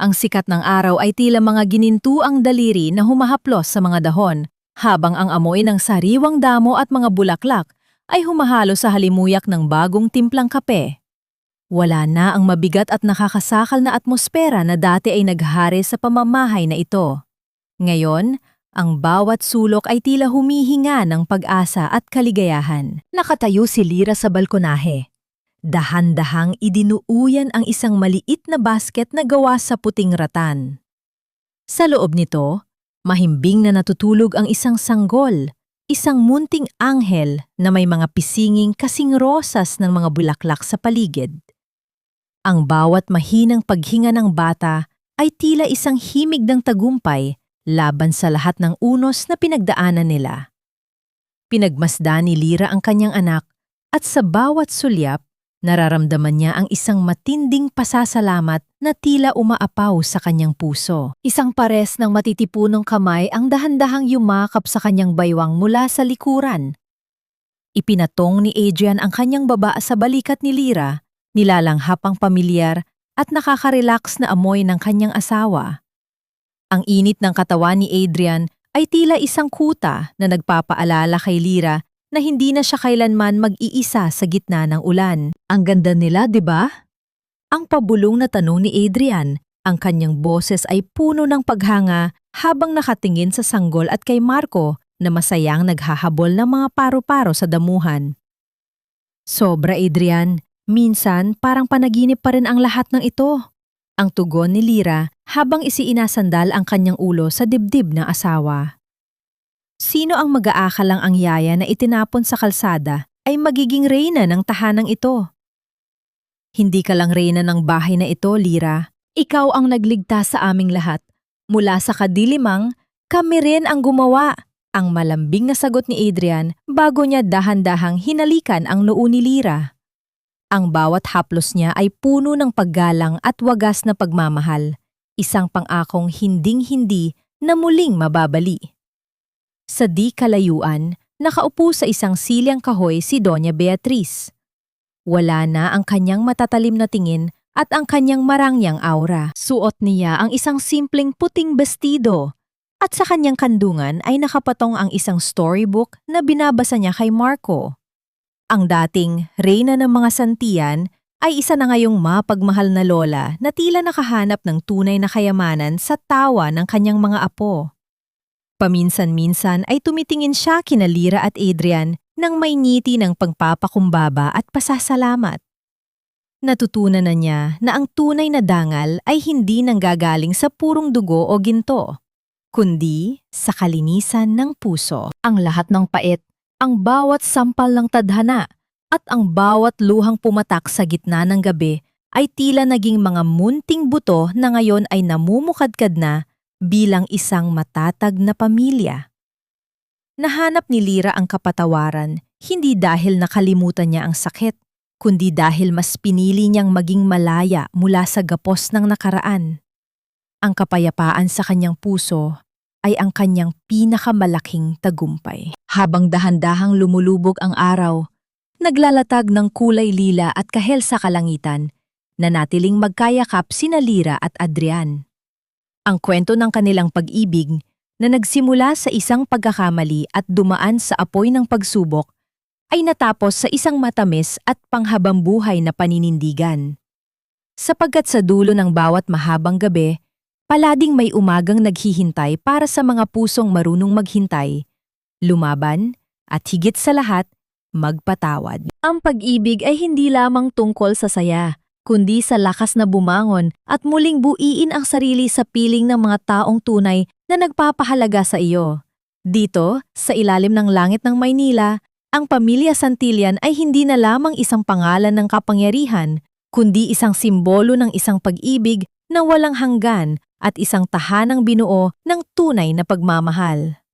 Ang sikat ng araw ay tila mga ginintuang daliri na humahaplos sa mga dahon, habang ang amoy ng sariwang damo at mga bulaklak ay humahalo sa halimuyak ng bagong timplang kape. Wala na ang mabigat at nakakasakal na atmosfera na dati ay naghari sa pamamahay na ito. Ngayon, ang bawat sulok ay tila humihinga ng pag-asa at kaligayahan. Nakatayo si Lyra sa balkonahe. Dahan-dahang idinuuyan ang isang maliit na basket na gawa sa puting ratan. Sa loob nito, mahimbing na natutulog ang isang sanggol, isang munting anghel na may mga pisinging kasing rosas ng mga bulaklak sa paligid. Ang bawat mahinang paghinga ng bata ay tila isang himig ng tagumpay laban sa lahat ng unos na pinagdaanan nila. Pinagmasdan ni Lyra ang kanyang anak at sa bawat sulyap, nararamdaman niya ang isang matinding pasasalamat na tila umaapaw sa kanyang puso. Isang pares ng matitipunong kamay ang dahan-dahang yumakap sa kanyang baywang mula sa likuran. Ipinatong ni Adrian ang kanyang baba sa balikat ni Lyra, nilalanghap ang pamilyar at nakaka-relax na amoy ng kanyang asawa. Ang init ng katawan ni Adrian ay tila isang kuta na nagpapaalala kay Lyra na hindi na siya kailanman mag-iisa sa gitna ng ulan. Ang ganda nila, di ba? Ang pabulong na tanong ni Adrian, ang kanyang boses ay puno ng paghanga habang nakatingin sa sanggol at kay Marco na masayang naghahabol ng mga paro-paro sa damuhan. Sobra, Adrian. Minsan, parang panaginip pa rin ang lahat ng ito. Ang tugon ni Lyra habang isiinasandal ang kanyang ulo sa dibdib ng asawa. Sino ang mag-aakalang ang yaya na itinapon sa kalsada ay magiging reyna ng tahanang ito? Hindi ka lang reyna ng bahay na ito, Lyra. Ikaw ang nagligtas sa aming lahat. Mula sa kadilimang, kami rin ang gumawa. Ang malambing na sagot ni Adrian bago niya dahan-dahang hinalikan ang noo ni Lyra. Ang bawat haplos niya ay puno ng paggalang at wagas na pagmamahal. Isang pang-akong hinding-hindi na muling mababali. Sa di kalayuan, nakaupo sa isang silyang kahoy si Doña Beatriz. Wala na ang kanyang matatalim na tingin at ang kanyang marangyang aura. Suot niya ang isang simpleng puting bestido at sa kanyang kandungan ay nakapatong ang isang storybook na binabasa niya kay Marco. Ang dating reyna ng mga Santillan ay isa na ngayong mapagmahal na lola na tila nakahanap ng tunay na kayamanan sa tawa ng kanyang mga apo. Paminsan-minsan ay tumitingin siya kina Lyra at Adrian nang may ngiti ng pagpapakumbaba at pasasalamat. Natutunan na niya na ang tunay na dangal ay hindi nanggagaling sa purong dugo o ginto, kundi sa kalinisan ng puso. Ang lahat ng pait, ang bawat sampal ng tadhana, at ang bawat luhang pumatak sa gitna ng gabi ay tila naging mga munting buto na ngayon ay namumukadkad na bilang isang matatag na pamilya. Nahanap ni Lyra ang kapatawaran hindi dahil nakalimutan niya ang sakit, kundi dahil mas pinili niyang maging malaya mula sa gapos ng nakaraan. Ang kapayapaan sa kanyang puso ay ang kanyang pinakamalaking tagumpay. Habang dahan-dahang lumulubog ang araw, naglalatag ng kulay lila at kahel sa kalangitan, nanatiling magkayakap sina Lyra at Adrian. Ang kwento ng kanilang pag-ibig na nagsimula sa isang pagkakamali at dumaan sa apoy ng pagsubok ay natapos sa isang matamis at panghabambuhay na paninindigan. Sapagkat sa dulo ng bawat mahabang gabi, palading may umagang naghihintay para sa mga pusong marunong maghintay, lumaban, at higit sa lahat, magpatawad. Ang pag-ibig ay hindi lamang tungkol sa saya, kundi sa lakas na bumangon at muling buiin ang sarili sa piling ng mga taong tunay na nagpapahalaga sa iyo. Dito, sa ilalim ng langit ng Maynila, ang pamilya Santillan ay hindi na lamang isang pangalan ng kapangyarihan, kundi isang simbolo ng isang pag-ibig na walang hanggan, at isang tahanang binuo ng tunay na pagmamahal.